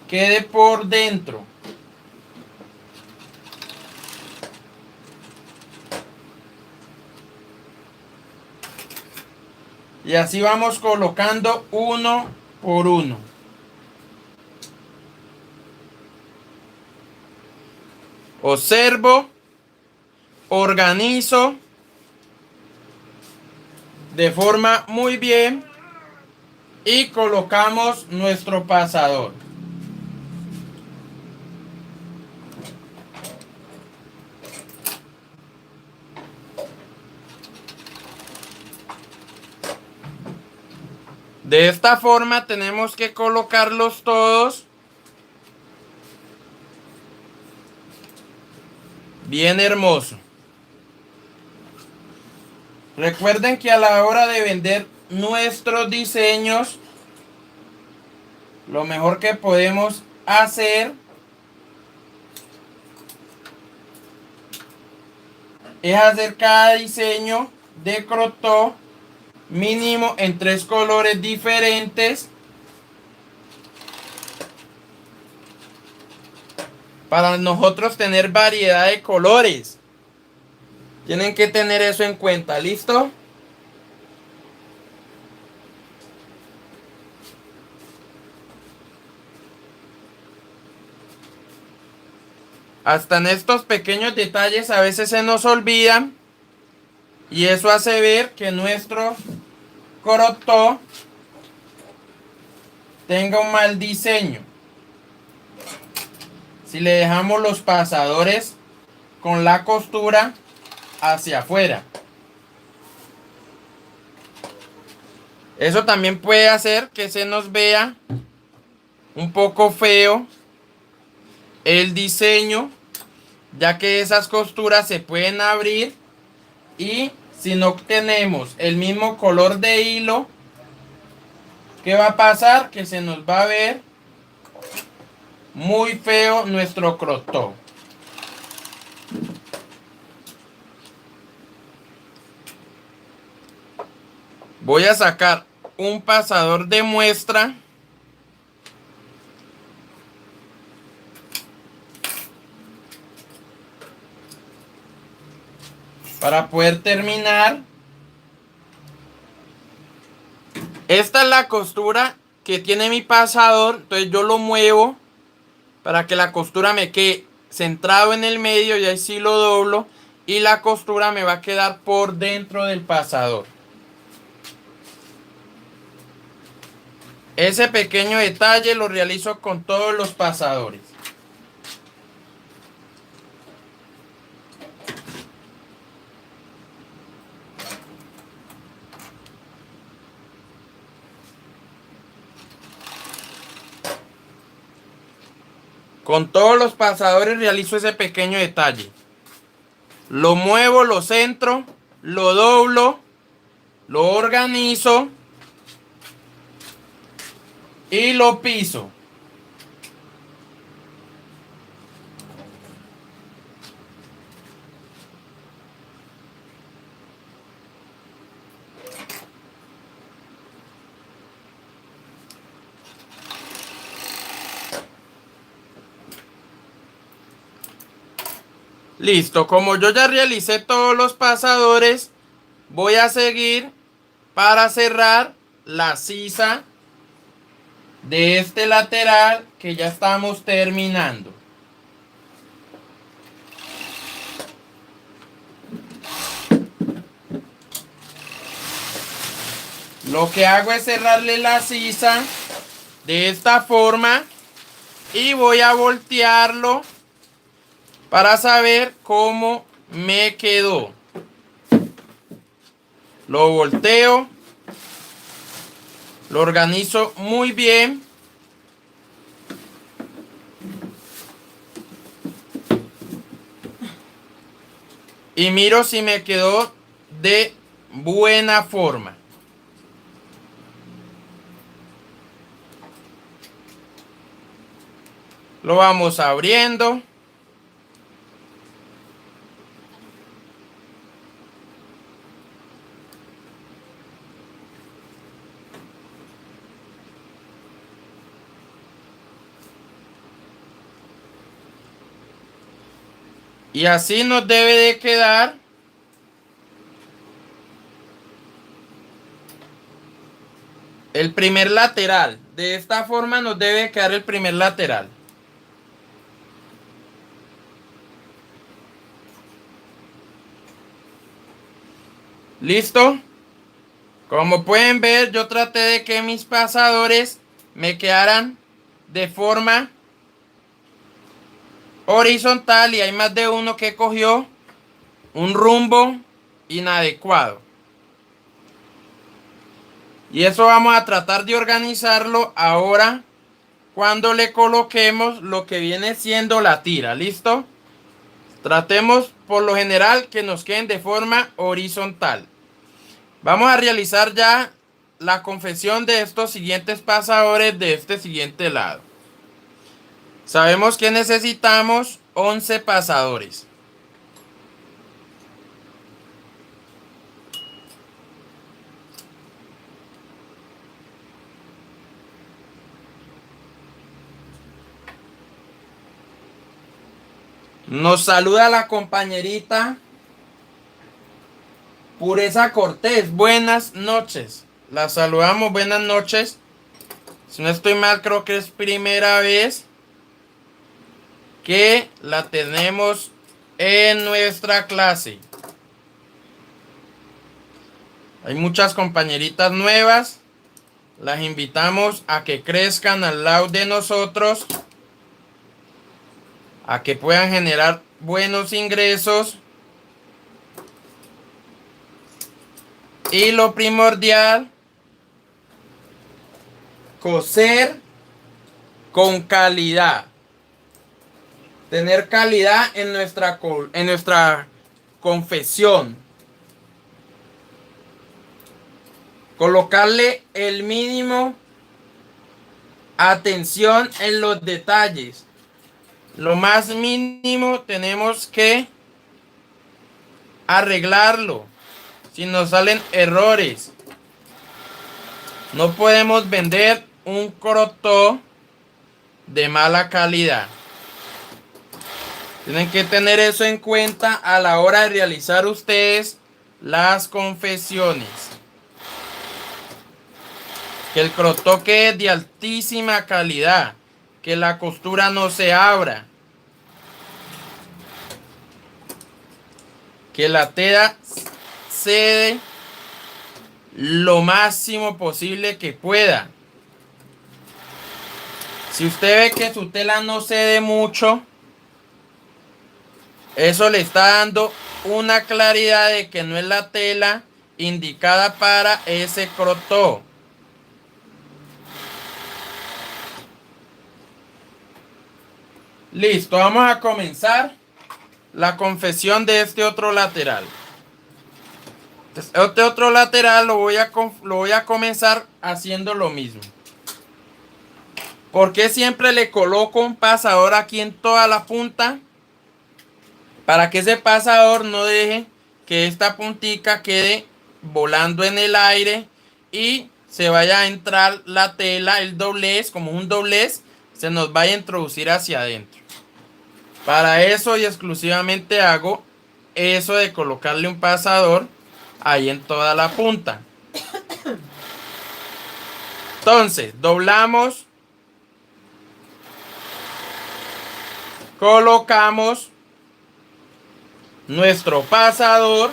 quede por dentro. Y así vamos colocando uno por uno. Observo, organizo de forma muy bien y colocamos nuestro pasador. De esta forma tenemos que colocarlos todos bien hermoso. Recuerden que a la hora de vender nuestros diseños, lo mejor que podemos hacer es hacer cada diseño de crop top mínimo en 3 colores diferentes para nosotros tener variedad de colores. Tienen que tener eso en cuenta, ¿listo? Hasta en estos pequeños detalles a veces se nos olvidan y eso hace ver que nuestro crop top tenga un mal diseño. Si le dejamos los pasadores con la costura hacia afuera. Eso también puede hacer que se nos vea un poco feo el diseño, ya que esas costuras se pueden abrir y si no tenemos el mismo color de hilo, ¿qué va a pasar? Que se nos va a ver muy feo nuestro crop top. Voy a sacar un pasador de muestra para poder terminar. Esta es la costura que tiene mi pasador, entonces yo lo muevo para que la costura me quede centrado en el medio y ahí sí lo doblo y la costura me va a quedar por dentro del pasador. Ese pequeño detalle lo realizo con todos los pasadores. Con todos los pasadores realizo ese pequeño detalle. Lo muevo, lo centro, lo doblo, lo organizo y lo piso. Listo, como yo ya realicé todos los pasadores, voy a seguir para cerrar la sisa de este lateral que ya estamos terminando. Lo que hago es cerrarle la sisa de esta forma y voy a voltearlo para saber cómo me quedó. Lo volteo, lo organizo muy bien. Y miro si me quedó de buena forma. Lo vamos abriendo. Y así nos debe de quedar El primer lateral. De esta forma nos debe quedar el primer lateral. ¿Listo? Como pueden ver, yo traté de que mis pasadores me quedaran de forma horizontal y hay más de uno que cogió un rumbo inadecuado. Y eso vamos a tratar de organizarlo ahora cuando le coloquemos lo que viene siendo la tira. ¿Listo? Tratemos por lo general que nos queden de forma horizontal. Vamos a realizar ya la confección de estos siguientes pasadores de este siguiente lado. Sabemos que necesitamos 11 pasadores. Nos saluda la compañerita Pureza Cortés. Buenas noches. La saludamos, buenas noches. Si no estoy mal, creo que es primera vez que la tenemos en nuestra clase. Hay muchas compañeritas nuevas. Las invitamos a que crezcan al lado de nosotros, a que puedan generar buenos ingresos. Y lo primordial, coser con calidad. Tener calidad en nuestra confección. Colocarle el mínimo atención en los detalles. Lo más mínimo tenemos que arreglarlo. Si nos salen errores, no podemos vender un crop top de mala calidad. Tienen que tener eso en cuenta a la hora de realizar ustedes las confecciones. Que el crop top quede de altísima calidad. Que la costura no se abra. Que la tela cede lo máximo posible que pueda. Si usted ve que su tela no cede mucho, eso le está dando una claridad de que no es la tela indicada para ese crop top. Listo, vamos a comenzar la confección de este otro lateral. Este otro lateral lo voy a comenzar haciendo lo mismo. ¿Por qué siempre le coloco un pasador aquí en toda la punta? Para que ese pasador no deje que esta puntica quede volando en el aire y se vaya a entrar la tela, el doblez, como un doblez, se nos vaya a introducir hacia adentro. Para eso y exclusivamente hago eso de colocarle un pasador ahí en toda la punta. Entonces, doblamos, colocamos nuestro pasador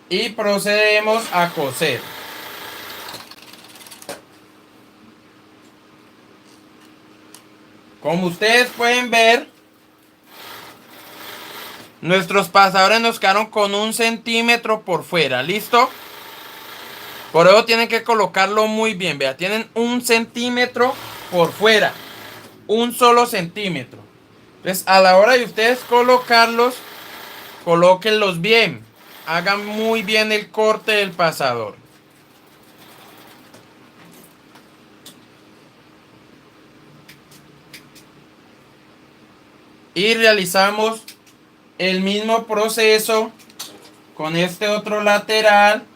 y procedemos a coser. Como ustedes pueden ver, nuestros pasadores nos quedaron con 1 centímetro por fuera. ¿Listo? Por eso tienen que colocarlo muy bien. Vea, tienen 1 centímetro por fuera. Un solo centímetro. Entonces, a la hora de ustedes colocarlos, colóquenlos bien. Hagan muy bien el corte del pasador. Y realizamos el mismo proceso con este otro lateral.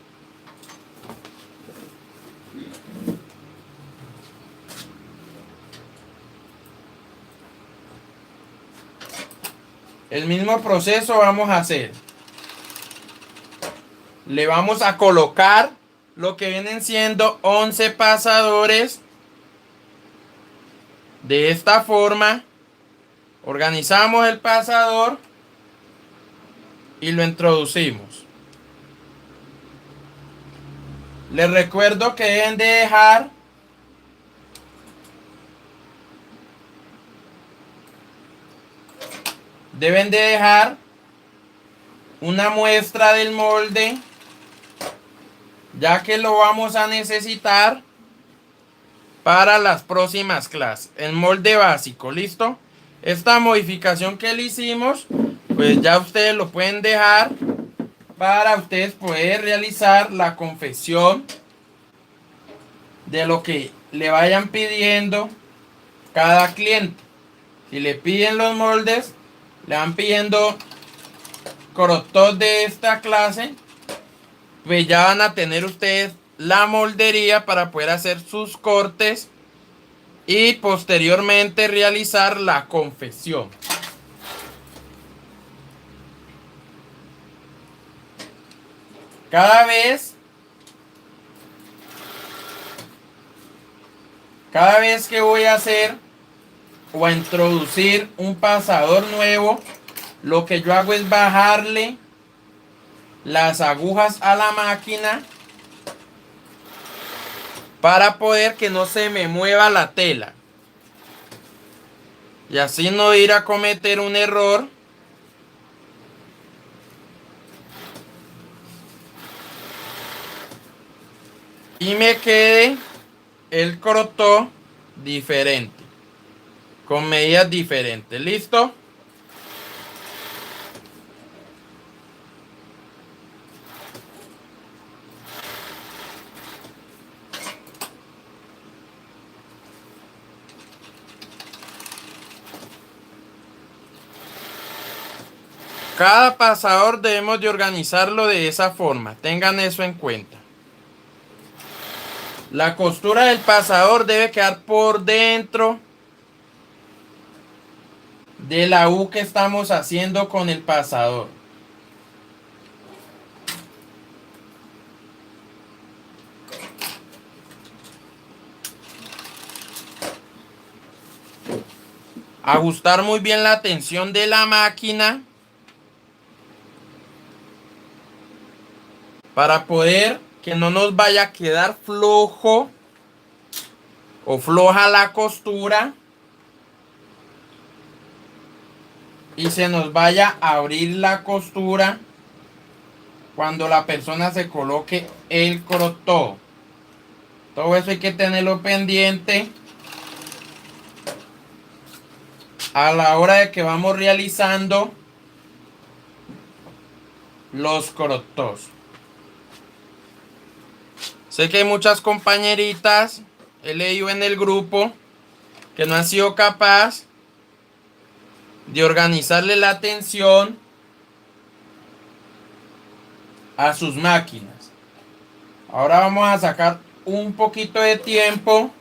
El mismo proceso vamos a hacer. Le vamos a colocar lo que vienen siendo 11 pasadores. De esta forma, organizamos el pasador y lo introducimos. Les recuerdo que deben de dejar una muestra del molde, ya que lo vamos a necesitar para las próximas clases. El molde básico, ¿listo? Esta modificación que le hicimos, pues ya ustedes lo pueden dejar para ustedes poder realizar la confección de lo que le vayan pidiendo cada cliente. Si le piden los moldes, le van pidiendo crop top de esta clase, pues ya van a tener ustedes la moldería para poder hacer sus cortes y posteriormente realizar la confección. Cada vez que voy a hacer o a introducir un pasador nuevo, lo que yo hago es bajarle las agujas a la máquina para poder que no se me mueva la tela y así no ir a cometer un error y me quede el crop top diferente, con medidas diferentes. ¿Listo? Cada pasador debemos de organizarlo de esa forma. Tengan eso en cuenta. La costura del pasador debe quedar por dentro de la U que estamos haciendo con el pasador. Ajustar muy bien la tensión de la máquina para poder que no nos vaya a quedar flojo o floja la costura y se nos vaya a abrir la costura cuando la persona se coloque el crop top. Todo eso hay que tenerlo pendiente a la hora de que vamos realizando los crop tops. Sé que hay muchas compañeritas, he leído en el grupo, que no han sido capaces de organizarle la atención a sus máquinas. Ahora vamos a sacar un poquito de tiempo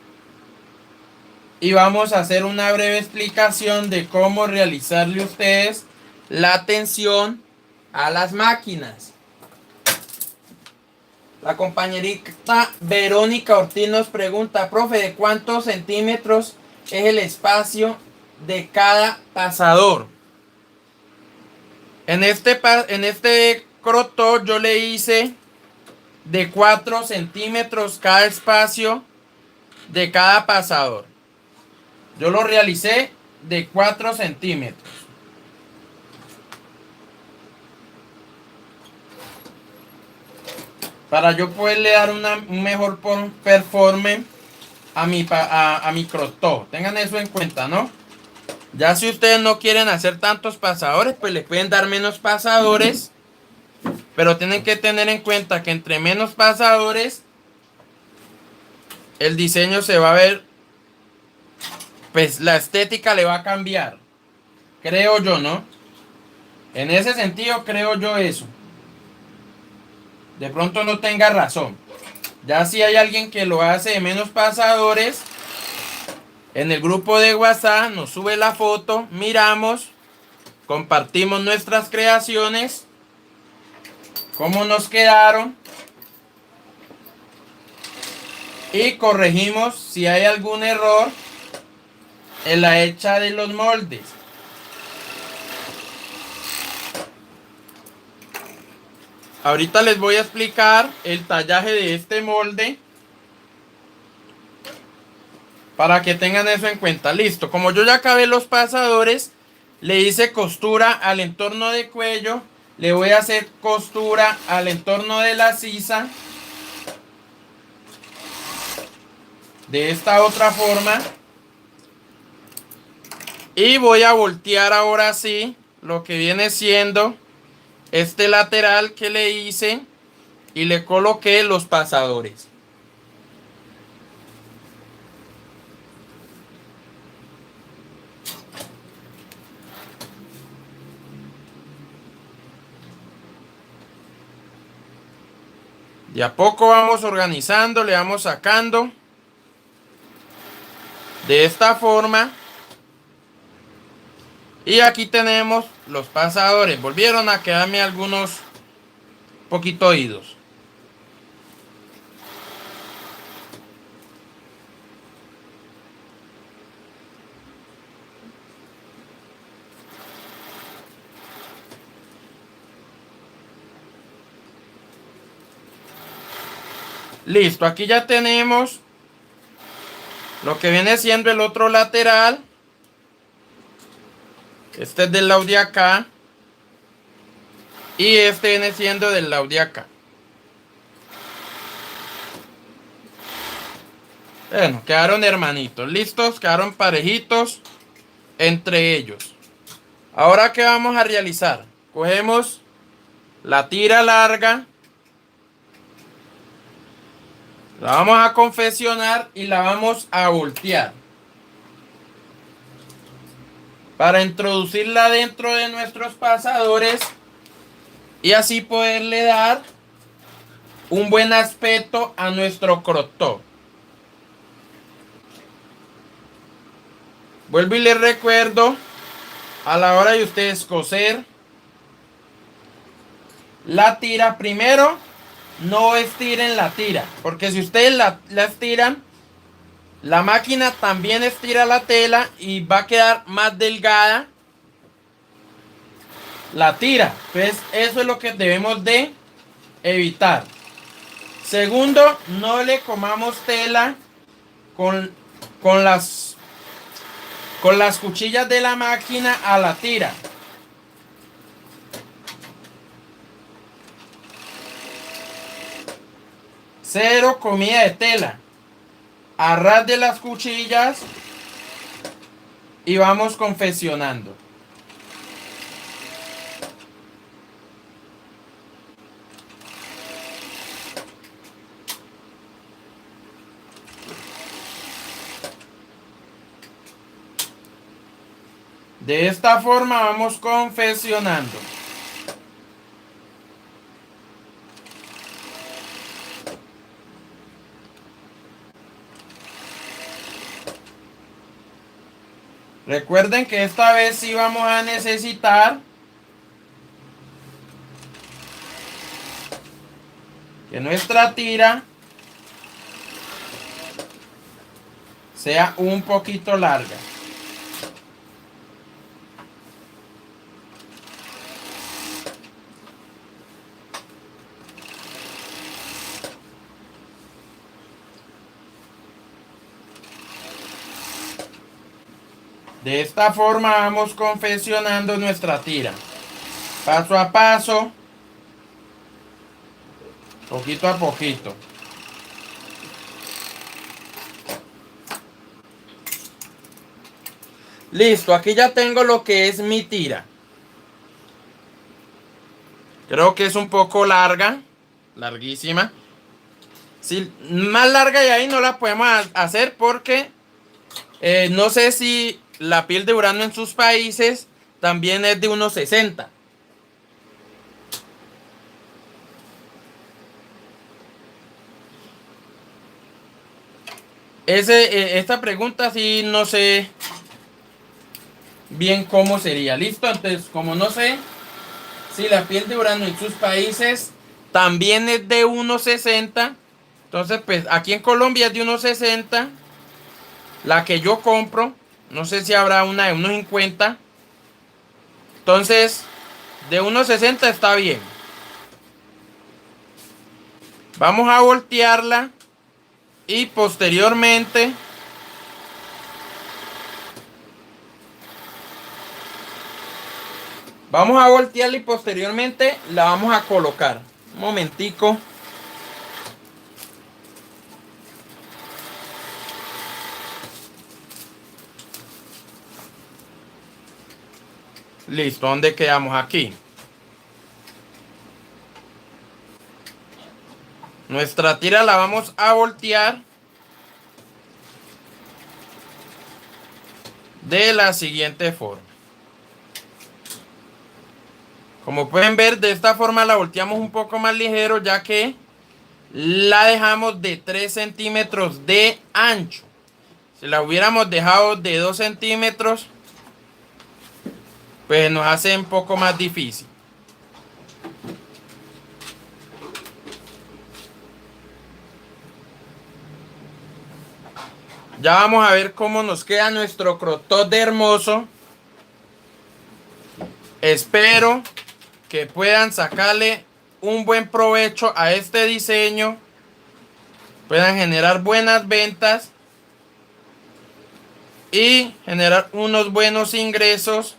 y vamos a hacer una breve explicación de cómo realizarle ustedes la atención a las máquinas. La compañerita Verónica Ortiz nos pregunta: profe, ¿de cuántos centímetros es el espacio de cada pasador? En este crop top yo le hice de 4 centímetros cada espacio de cada pasador. Yo lo realicé de 4 centímetros. Para yo poderle dar un mejor performance a mi crop top. Tengan eso en cuenta, ¿no? Ya si ustedes no quieren hacer tantos pasadores, pues le pueden dar menos pasadores. Pero tienen que tener en cuenta que entre menos pasadores, el diseño se va a ver, pues la estética le va a cambiar. Creo yo, ¿no? En ese sentido creo yo eso. De pronto no tenga razón. Ya si hay alguien que lo hace de menos pasadores, en el grupo de WhatsApp nos sube la foto, miramos, compartimos nuestras creaciones, cómo nos quedaron y corregimos si hay algún error en la hecha de los moldes. Ahorita les voy a explicar el tallaje de este molde para que tengan eso en cuenta. Listo, como yo ya acabé los pasadores, le hice costura al entorno de cuello, le voy a hacer costura al entorno de la sisa de esta otra forma y voy a voltear ahora sí lo que viene siendo este lateral que le hice y le coloqué los pasadores. De a poco vamos organizando, le vamos sacando de esta forma. Y aquí tenemos los pasadores. Volvieron a quedarme algunos poquito oídos. Listo, aquí ya tenemos lo que viene siendo el otro lateral. Este es del lado de acá. Y este viene siendo del lado de acá. Bueno, quedaron hermanitos. Listos, quedaron parejitos entre ellos. Ahora, ¿qué vamos a realizar? Cogemos la tira larga. La vamos a confeccionar y la vamos a voltear. Para introducirla dentro de nuestros pasadores y así poderle dar un buen aspecto a nuestro crop top. Vuelvo y les recuerdo, a la hora de ustedes coser la tira, primero no estiren la tira, porque si ustedes la estiran, la máquina también estira la tela y va a quedar más delgada la tira. Pues eso es lo que debemos de evitar. Segundo, no le comamos tela con las cuchillas de la máquina a la tira. Cero comida de tela. A ras de las cuchillas y vamos confeccionando. De esta forma vamos confeccionando. Recuerden que esta vez sí vamos a necesitar que nuestra tira sea un poquito larga. De esta forma vamos confeccionando nuestra tira. Paso a paso. Poquito a poquito. Listo, aquí ya tengo lo que es mi tira. Creo que es un poco larga. Larguísima. Si más larga de ahí no la podemos hacer porque no sé si la piel de Urano en sus países también es de 1,60. Esta pregunta sí no sé bien cómo sería. Listo, entonces como no sé si la piel de Urano en sus países también es de 1,60, Entonces, pues aquí en Colombia es de 1.60. La que yo compro, no sé si habrá una de 1.50. Entonces, de 1.60 está bien. Vamos a voltearla y posteriormente la vamos a colocar. Un momentico. Listo, ¿dónde quedamos? Aquí. Nuestra tira la vamos a voltear de la siguiente forma. Como pueden ver, de esta forma la volteamos un poco más ligero, ya que la dejamos de 3 centímetros de ancho. Si la hubiéramos dejado de 2 centímetros, pues nos hace un poco más difícil. Ya vamos a ver cómo nos queda nuestro crop top de hermoso. Espero que puedan sacarle un buen provecho a este diseño, puedan generar buenas ventas y generar unos buenos ingresos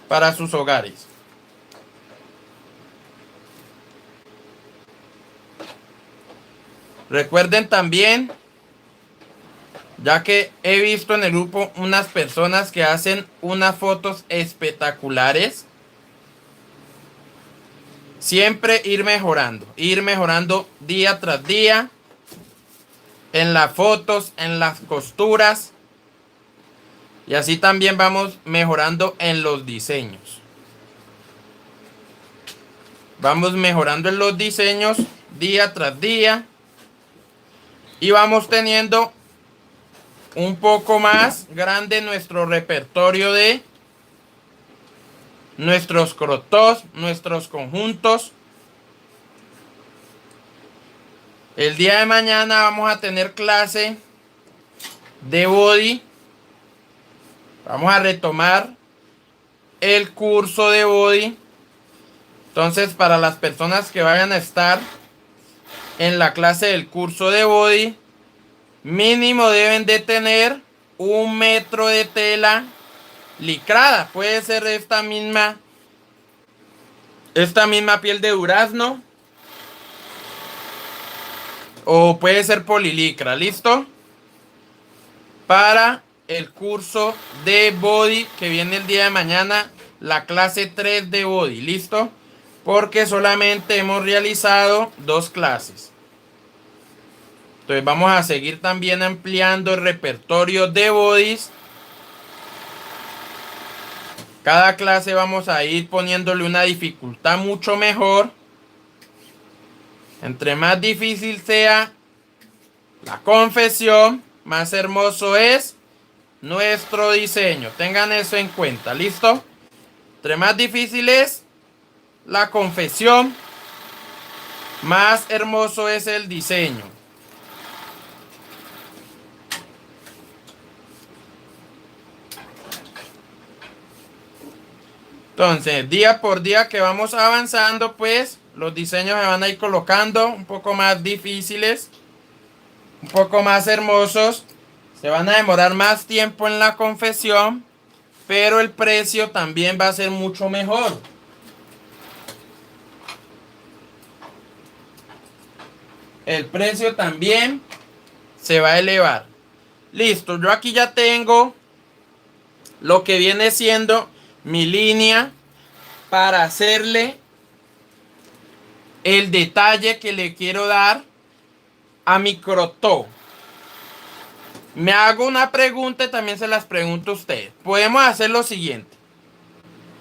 para sus hogares. Recuerden también, ya que he visto en el grupo unas personas que hacen unas fotos espectaculares, siempre ir mejorando día tras día en las fotos, en las costuras, y así también vamos mejorando en los diseños. Vamos mejorando en los diseños día tras día y vamos teniendo un poco más grande nuestro repertorio de nuestros crop tops, nuestros conjuntos. El día de mañana vamos a tener clase de body. Vamos a retomar el curso de body. Entonces, para las personas que vayan a estar en la clase del curso de body, mínimo deben de tener 1 metro de tela licrada. Puede ser esta misma piel de durazno, o puede ser polilicra. ¿Listo? Para el curso de body que viene el día de mañana, la clase 3 de body. ¿Listo? Porque solamente hemos realizado 2 clases. Entonces vamos a seguir también ampliando el repertorio de bodies. Cada clase vamos a ir poniéndole una dificultad mucho mejor. Entre más difícil sea la confección, más hermoso es nuestro diseño. Tengan eso en cuenta. ¿Listo? Entre más difícil es la confección, más hermoso es el diseño. Entonces, día por día que vamos avanzando, pues los diseños se van a ir colocando un poco más difíciles, un poco más hermosos. Se van a demorar más tiempo en la confección, pero el precio también va a ser mucho mejor. El precio también se va a elevar. Listo, yo aquí ya tengo lo que viene siendo mi línea para hacerle el detalle que le quiero dar a mi crop top. Me hago una pregunta y también se las pregunto a ustedes. Podemos hacer lo siguiente.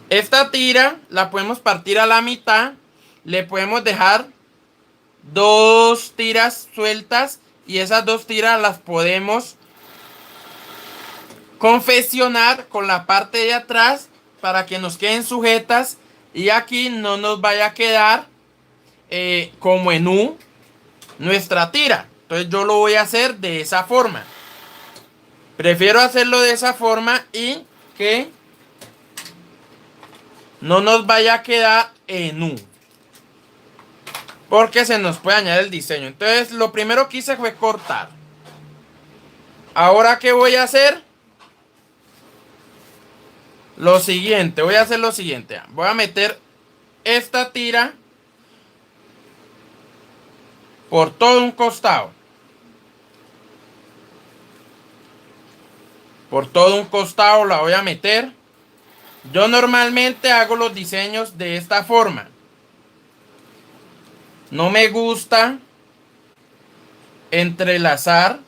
Esta tira la podemos partir a la mitad. Le podemos dejar 2 tiras sueltas y esas 2 tiras las podemos confeccionar con la parte de atrás para que nos queden sujetas y aquí no nos vaya a quedar como en U, nuestra tira. Entonces yo lo voy a hacer de esa forma. Prefiero hacerlo de esa forma y que no nos vaya a quedar en U, porque se nos puede dañar el diseño. Entonces lo primero que hice fue cortar. Ahora, ¿qué voy a hacer? Lo siguiente, voy a hacer lo siguiente. Voy a meter esta tira por todo un costado. Por todo un costado la voy a meter. Yo normalmente hago los diseños de esta forma. No me gusta entrelazar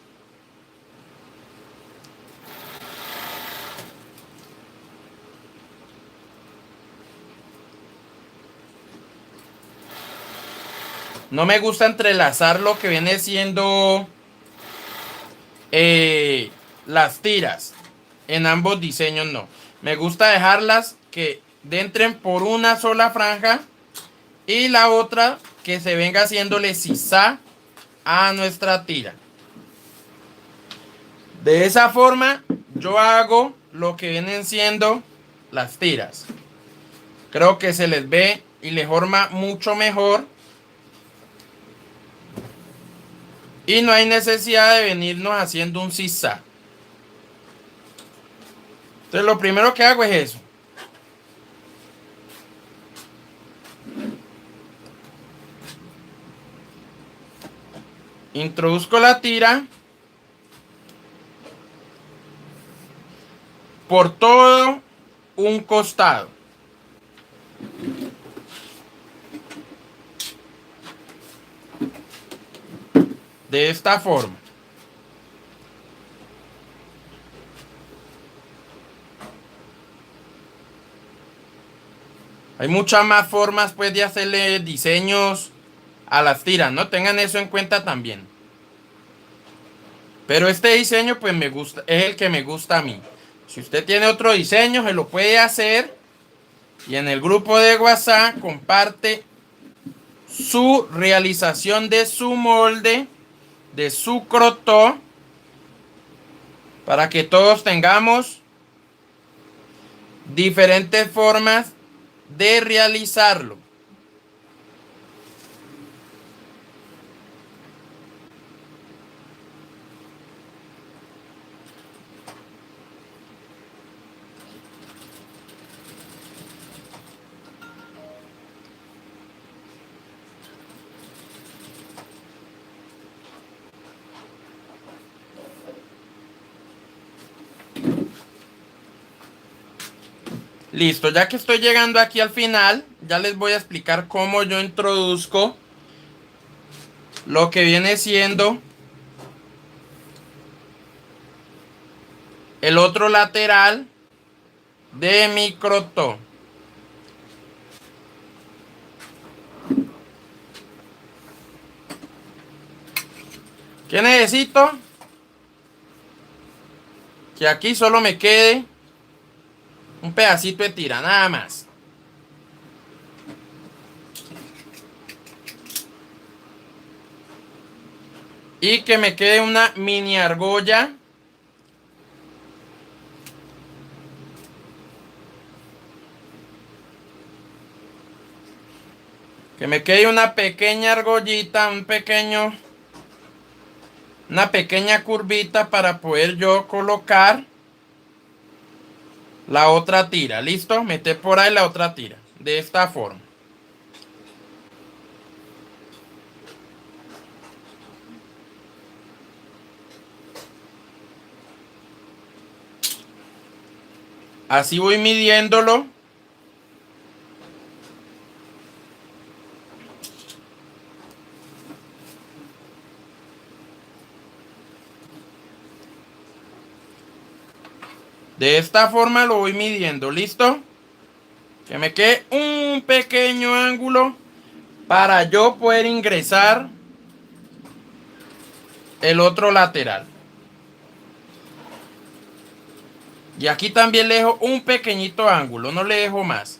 lo que viene siendo las tiras en ambos diseños. No, me gusta dejarlas que entren por una sola franja y la otra que se venga haciéndole sisá a nuestra tira. De esa forma yo hago lo que vienen siendo las tiras. Creo que se les ve y les forma mucho mejor. Y no hay necesidad de venirnos haciendo un zigzag. Entonces lo primero que hago es eso. Introduzco la tira por todo un costado. De esta forma. Hay muchas más formas pues de hacerle diseños a las tiras, ¿no? Tengan eso en cuenta también. Pero este diseño pues me gusta, es el que me gusta a mí. Si usted tiene otro diseño, se lo puede hacer. Y en el grupo de WhatsApp comparte su realización de su molde, de su crop top, para que todos tengamos diferentes formas de realizarlo. Listo, ya que estoy llegando aquí al final, ya les voy a explicar cómo yo introduzco lo que viene siendo el otro lateral de mi crop top. ¿Qué necesito? Que aquí solo me quede un pedacito de tira, nada más. Y que me quede una mini argolla. Que me quede una pequeña argollita, una pequeña curvita para poder yo colocar la otra tira. ¿Listo? Meter por ahí la otra tira. De esta forma. Así voy midiéndolo. De esta forma lo voy midiendo. ¿Listo? Que me quede un pequeño ángulo para yo poder ingresar el otro lateral. Y aquí también le dejo un pequeñito ángulo, no le dejo más.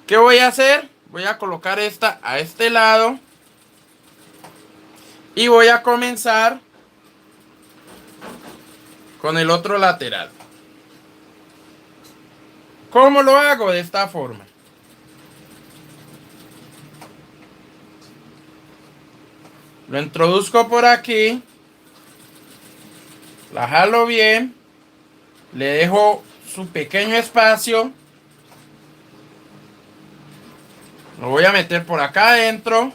¿Qué voy a hacer? Voy a colocar esta a este lado. Y voy a comenzar con el otro lateral. ¿Cómo lo hago? De esta forma. Lo introduzco por aquí. La jalo bien. Le dejo su pequeño espacio. Lo voy a meter por acá adentro.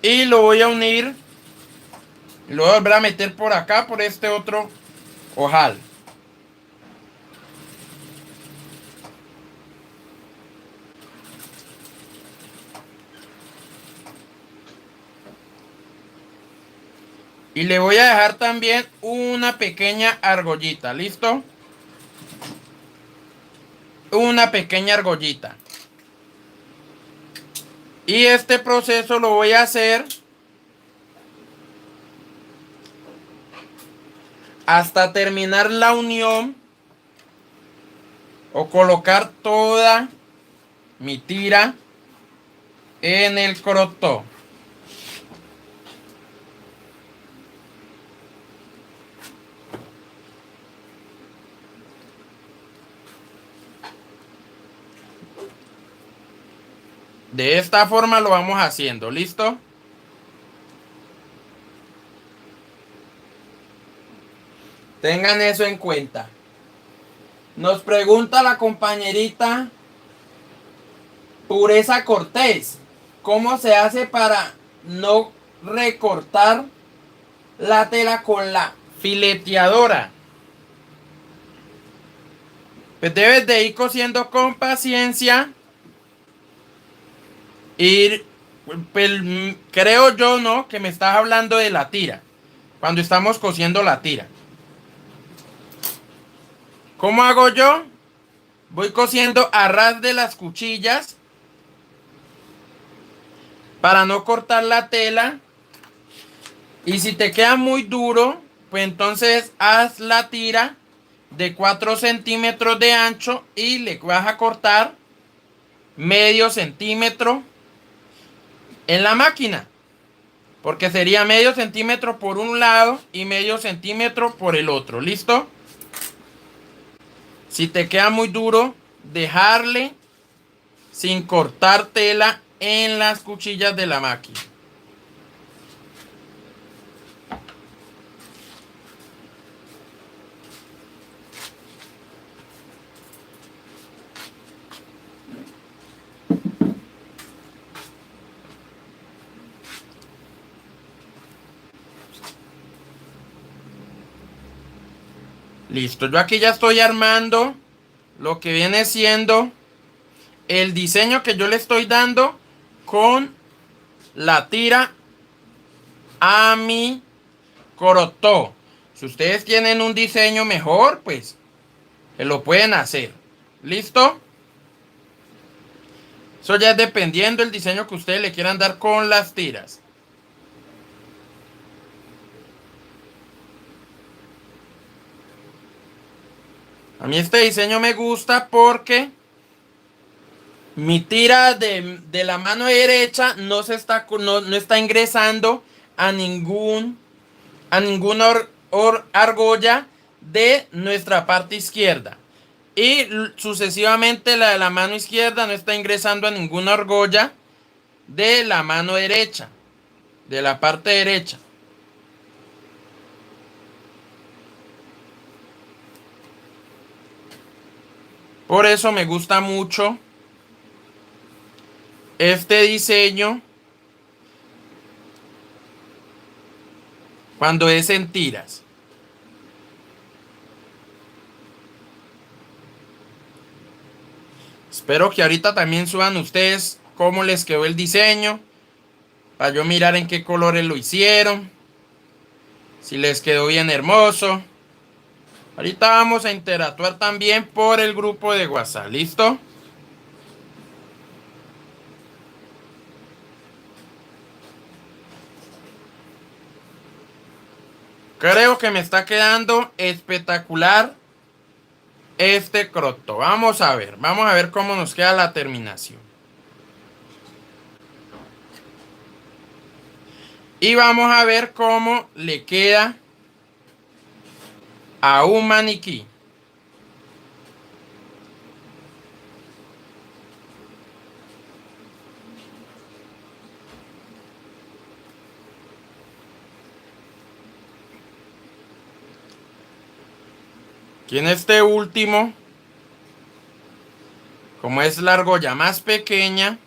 Y lo voy a unir. Y lo voy a volver a meter por acá, por este otro ojal. Y le voy a dejar también una pequeña argollita. ¿Listo? Una pequeña argollita. Y este proceso lo voy a hacer hasta terminar la unión o colocar toda mi tira en el crop top. De esta forma lo vamos haciendo. ¿Listo? Tengan eso en cuenta. Nos pregunta la compañerita Pureza Cortés, ¿cómo se hace para no recortar la tela con la fileteadora? Pues debes de ir cosiendo con paciencia. Ir, pues, creo yo, ¿no? Que me estás hablando de la tira. Cuando estamos cosiendo la tira. ¿Cómo hago yo? Voy cosiendo a ras de las cuchillas para no cortar la tela. Y si te queda muy duro, pues entonces haz la tira de 4 centímetros de ancho y le vas a cortar medio centímetro en la máquina. Porque sería medio centímetro por un lado y medio centímetro por el otro. ¿Listo? Si te queda muy duro, dejarle sin cortar tela en las cuchillas de la máquina. Listo, yo aquí ya estoy armando lo que viene siendo el diseño que yo le estoy dando con la tira a mi corotó. Si ustedes tienen un diseño mejor, pues lo pueden hacer. ¿Listo? Eso ya es dependiendo del diseño que ustedes le quieran dar con las tiras. A mí este diseño me gusta porque mi tira de la mano derecha no está ingresando a ninguna argolla de nuestra parte izquierda. Y sucesivamente la de la mano izquierda no está ingresando a ninguna argolla de la mano derecha, de la parte derecha. Por eso me gusta mucho este diseño cuando es en tiras. Espero que ahorita también suban ustedes cómo les quedó el diseño, para yo mirar en qué colores lo hicieron, si les quedó bien hermoso. Ahorita vamos a interactuar también por el grupo de WhatsApp. ¿Listo? Creo que me está quedando espectacular este crop top. Vamos a ver cómo nos queda la terminación. Y vamos a ver cómo le queda a un maniquí. Aquí en este último, como es la argolla más pequeña,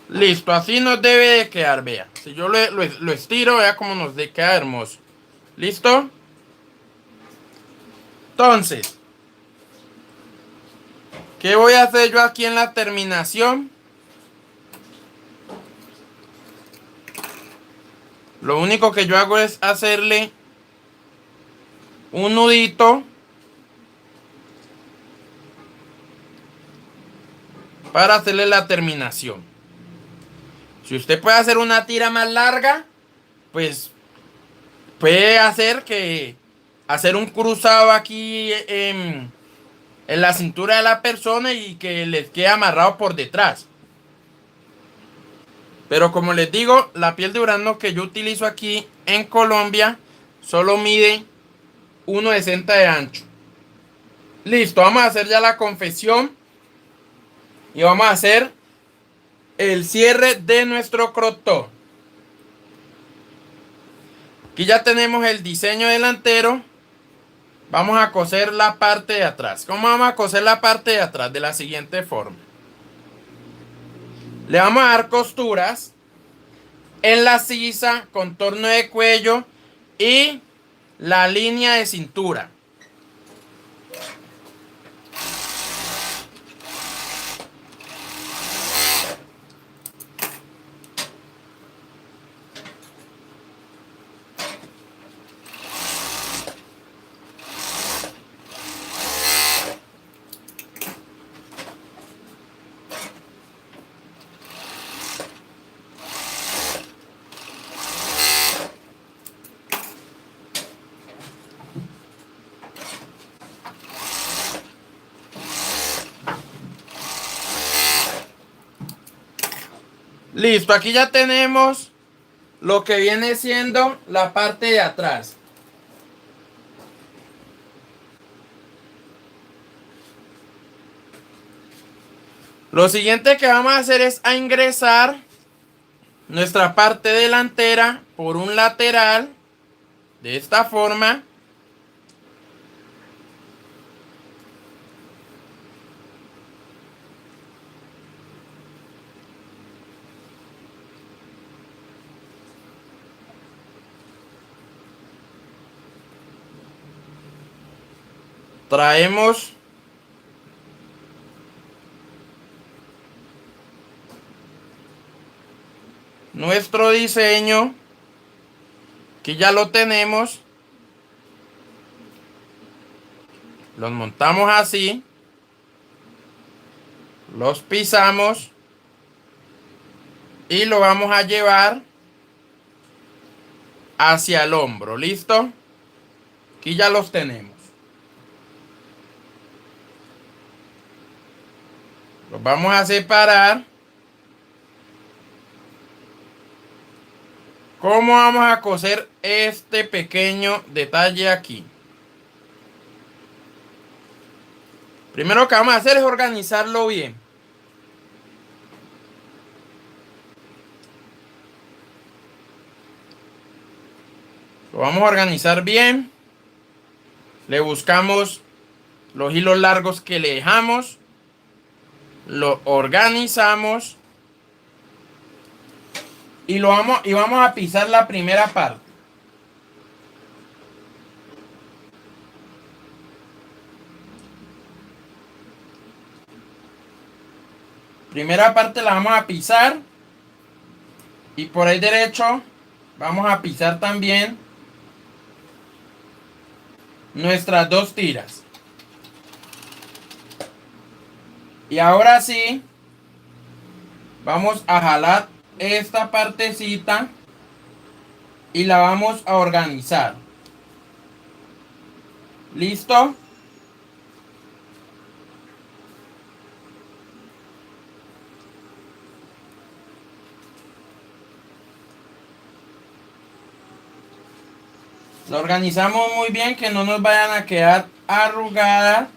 listo, así nos debe de quedar, vea. Si yo lo estiro, vea cómo nos queda hermoso. ¿Listo? Entonces, ¿qué voy a hacer yo aquí en la terminación? Lo único que yo hago es hacerle un nudito para hacerle la terminación. Si usted puede hacer una tira más larga, pues puede hacer un cruzado aquí en la cintura de la persona y que les quede amarrado por detrás. Pero como les digo, la piel de durazno que yo utilizo aquí en Colombia solo mide 1,60 de ancho. Listo, vamos a hacer ya la confección y vamos a hacer el cierre de nuestro crop top. Aquí ya tenemos el diseño delantero. Vamos a coser la parte de atrás. ¿Cómo vamos a coser la parte de atrás? De la siguiente forma. Le vamos a dar costuras en la sisa, contorno de cuello y la línea de cintura. Listo, aquí ya tenemos lo que viene siendo la parte de atrás. Lo siguiente que vamos a hacer es a ingresar nuestra parte delantera por un lateral de esta forma. Traemos nuestro diseño, que ya lo tenemos. Los montamos así. Los pisamos. Y lo vamos a llevar hacia el hombro. ¿Listo? Aquí ya los tenemos. Los vamos a separar. ¿Cómo vamos a coser este pequeño detalle aquí? Primero lo que vamos a hacer es organizarlo bien. Lo vamos a organizar bien. Le buscamos los hilos largos que le dejamos. Lo organizamos. Y vamos a pisar la primera parte. Primera parte la vamos a pisar. Y por ahí derecho vamos a pisar también nuestras dos tiras. Y ahora sí, vamos a jalar esta partecita y la vamos a organizar. ¿Listo? Lo organizamos muy bien, que no nos vayan a quedar arrugadas.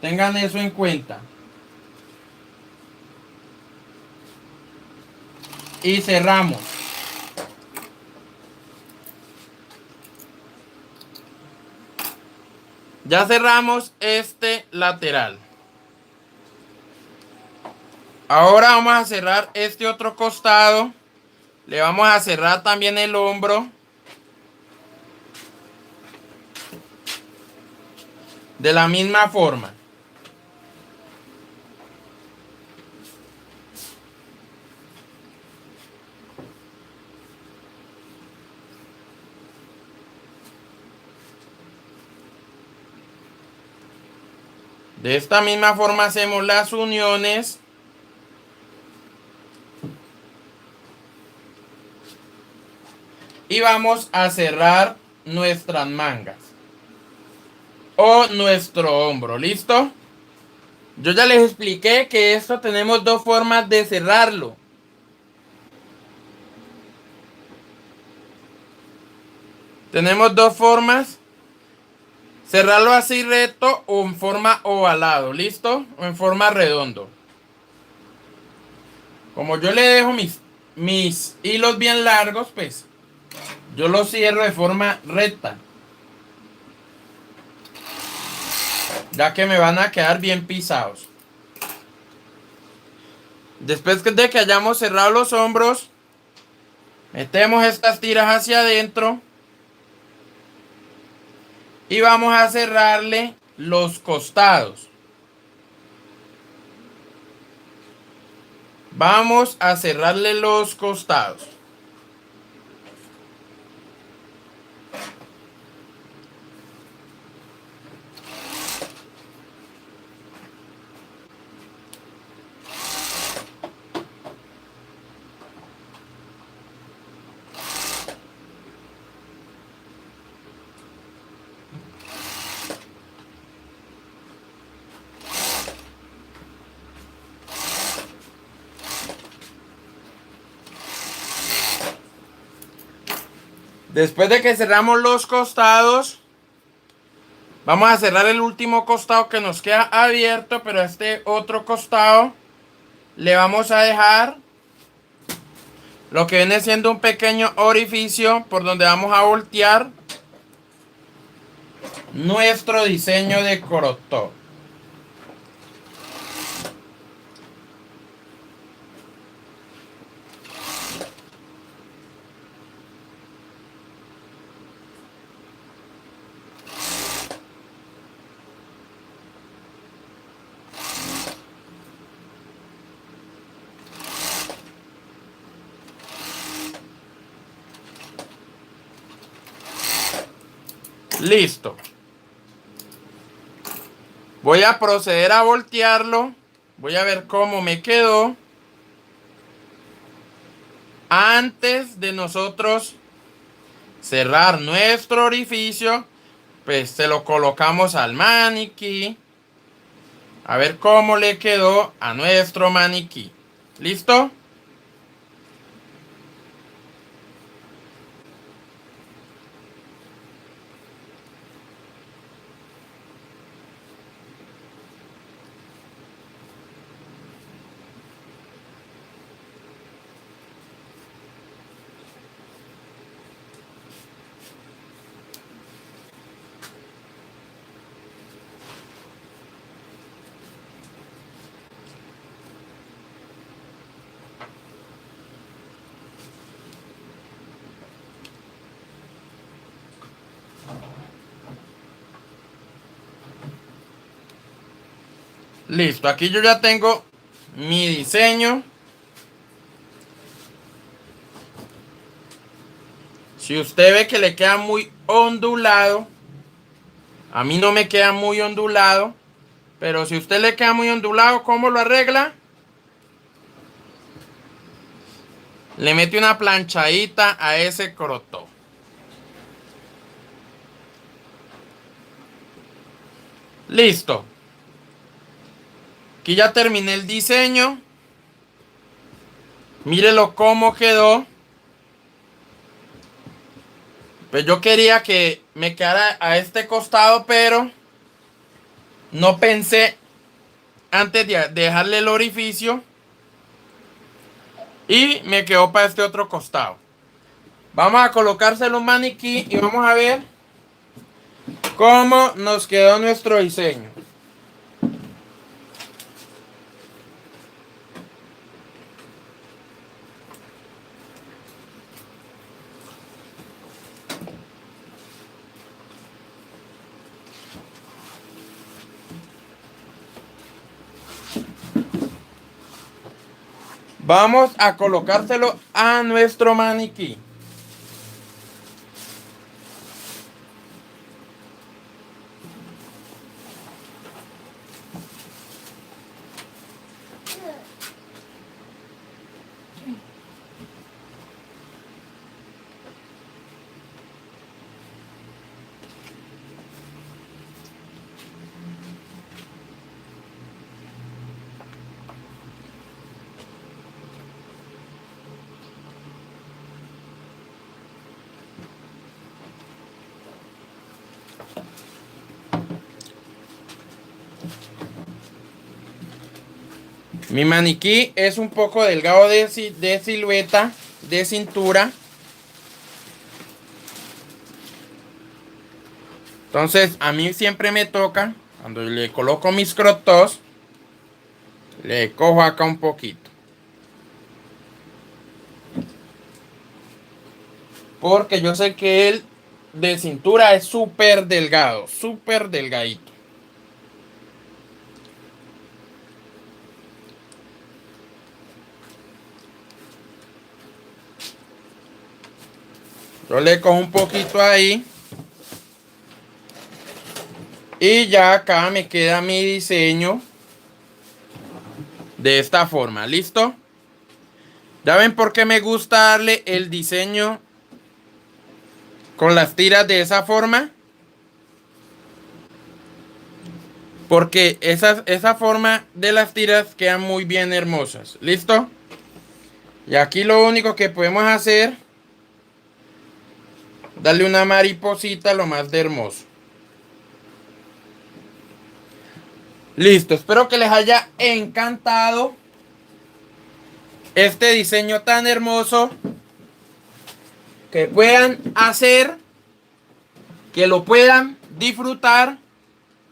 Tengan eso en cuenta. Y cerramos. Ya cerramos este lateral. Ahora vamos a cerrar este otro costado. Le vamos a cerrar también el hombro. De la misma forma. De esta misma forma hacemos las uniones. Y vamos a cerrar nuestras mangas. O nuestro hombro. ¿Listo? Yo ya les expliqué que esto tenemos dos formas de cerrarlo. Tenemos dos formas. Cerrarlo así recto o en forma ovalado. ¿Listo? O en forma redondo. Como yo le dejo mis hilos bien largos, pues yo los cierro de forma recta. Ya que me van a quedar bien pisados. Después de que hayamos cerrado los hombros, metemos estas tiras hacia adentro. Y vamos a cerrarle los costados. Vamos a cerrarle los costados. Después de que cerramos los costados, vamos a cerrar el último costado que nos queda abierto, pero a este otro costado le vamos a dejar lo que viene siendo un pequeño orificio por donde vamos a voltear nuestro diseño de crop top. Listo. Voy a proceder a voltearlo. Voy a ver cómo me quedó. Antes de nosotros cerrar nuestro orificio, pues se lo colocamos al maniquí. A ver cómo le quedó a nuestro maniquí. ¿Listo? Listo, aquí yo ya tengo mi diseño. Si usted ve que le queda muy ondulado, a mí no me queda muy ondulado, Pero si a usted le queda muy ondulado, ¿cómo lo arregla? Le mete una planchadita a ese crotó. Listo. Aquí ya terminé el diseño. Mírelo cómo quedó. Pues yo quería que me quedara a este costado, pero no pensé antes de dejarle el orificio. Y me quedó para este otro costado. Vamos a colocárselo un maniquí y vamos a ver cómo nos quedó nuestro diseño. Vamos a colocárselo a nuestro maniquí. Mi maniquí es un poco delgado de silueta, de cintura. Entonces a mí siempre me toca, cuando le coloco mis crop tops, le cojo acá un poquito. Porque yo sé que él de cintura es súper delgado, súper delgadito. Yo le cojo un poquito ahí. Y ya acá me queda mi diseño de esta forma. ¿Listo? ¿Ya ven por qué me gusta darle el diseño con las tiras de esa forma? Porque esa forma de las tiras quedan muy bien hermosas. ¿Listo? Y aquí lo único que podemos hacer, darle una mariposita lo más de hermoso. Listo, espero que les haya encantado este diseño tan hermoso. Que puedan hacer, que lo puedan disfrutar,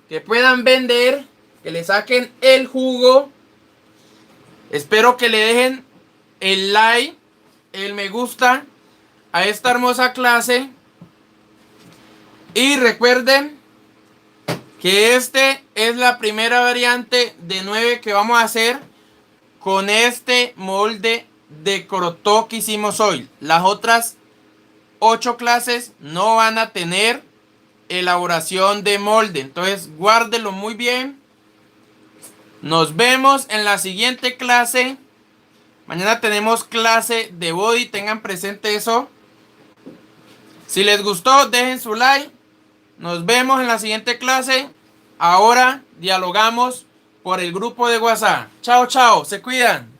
que puedan vender, que le saquen el jugo. Espero que le dejen el like, el me gusta a esta hermosa clase. Y recuerden que este es la primera variante de 9 que vamos a hacer con este molde de crotó que hicimos hoy. Las otras 8 clases no van a tener elaboración de molde. Entonces guárdenlo muy bien. Nos vemos en la siguiente clase. Mañana tenemos clase de body. Tengan presente eso. Si les gustó, dejen su like. Nos vemos en la siguiente clase. Ahora dialogamos por el grupo de WhatsApp. Chao, chao. Se cuidan.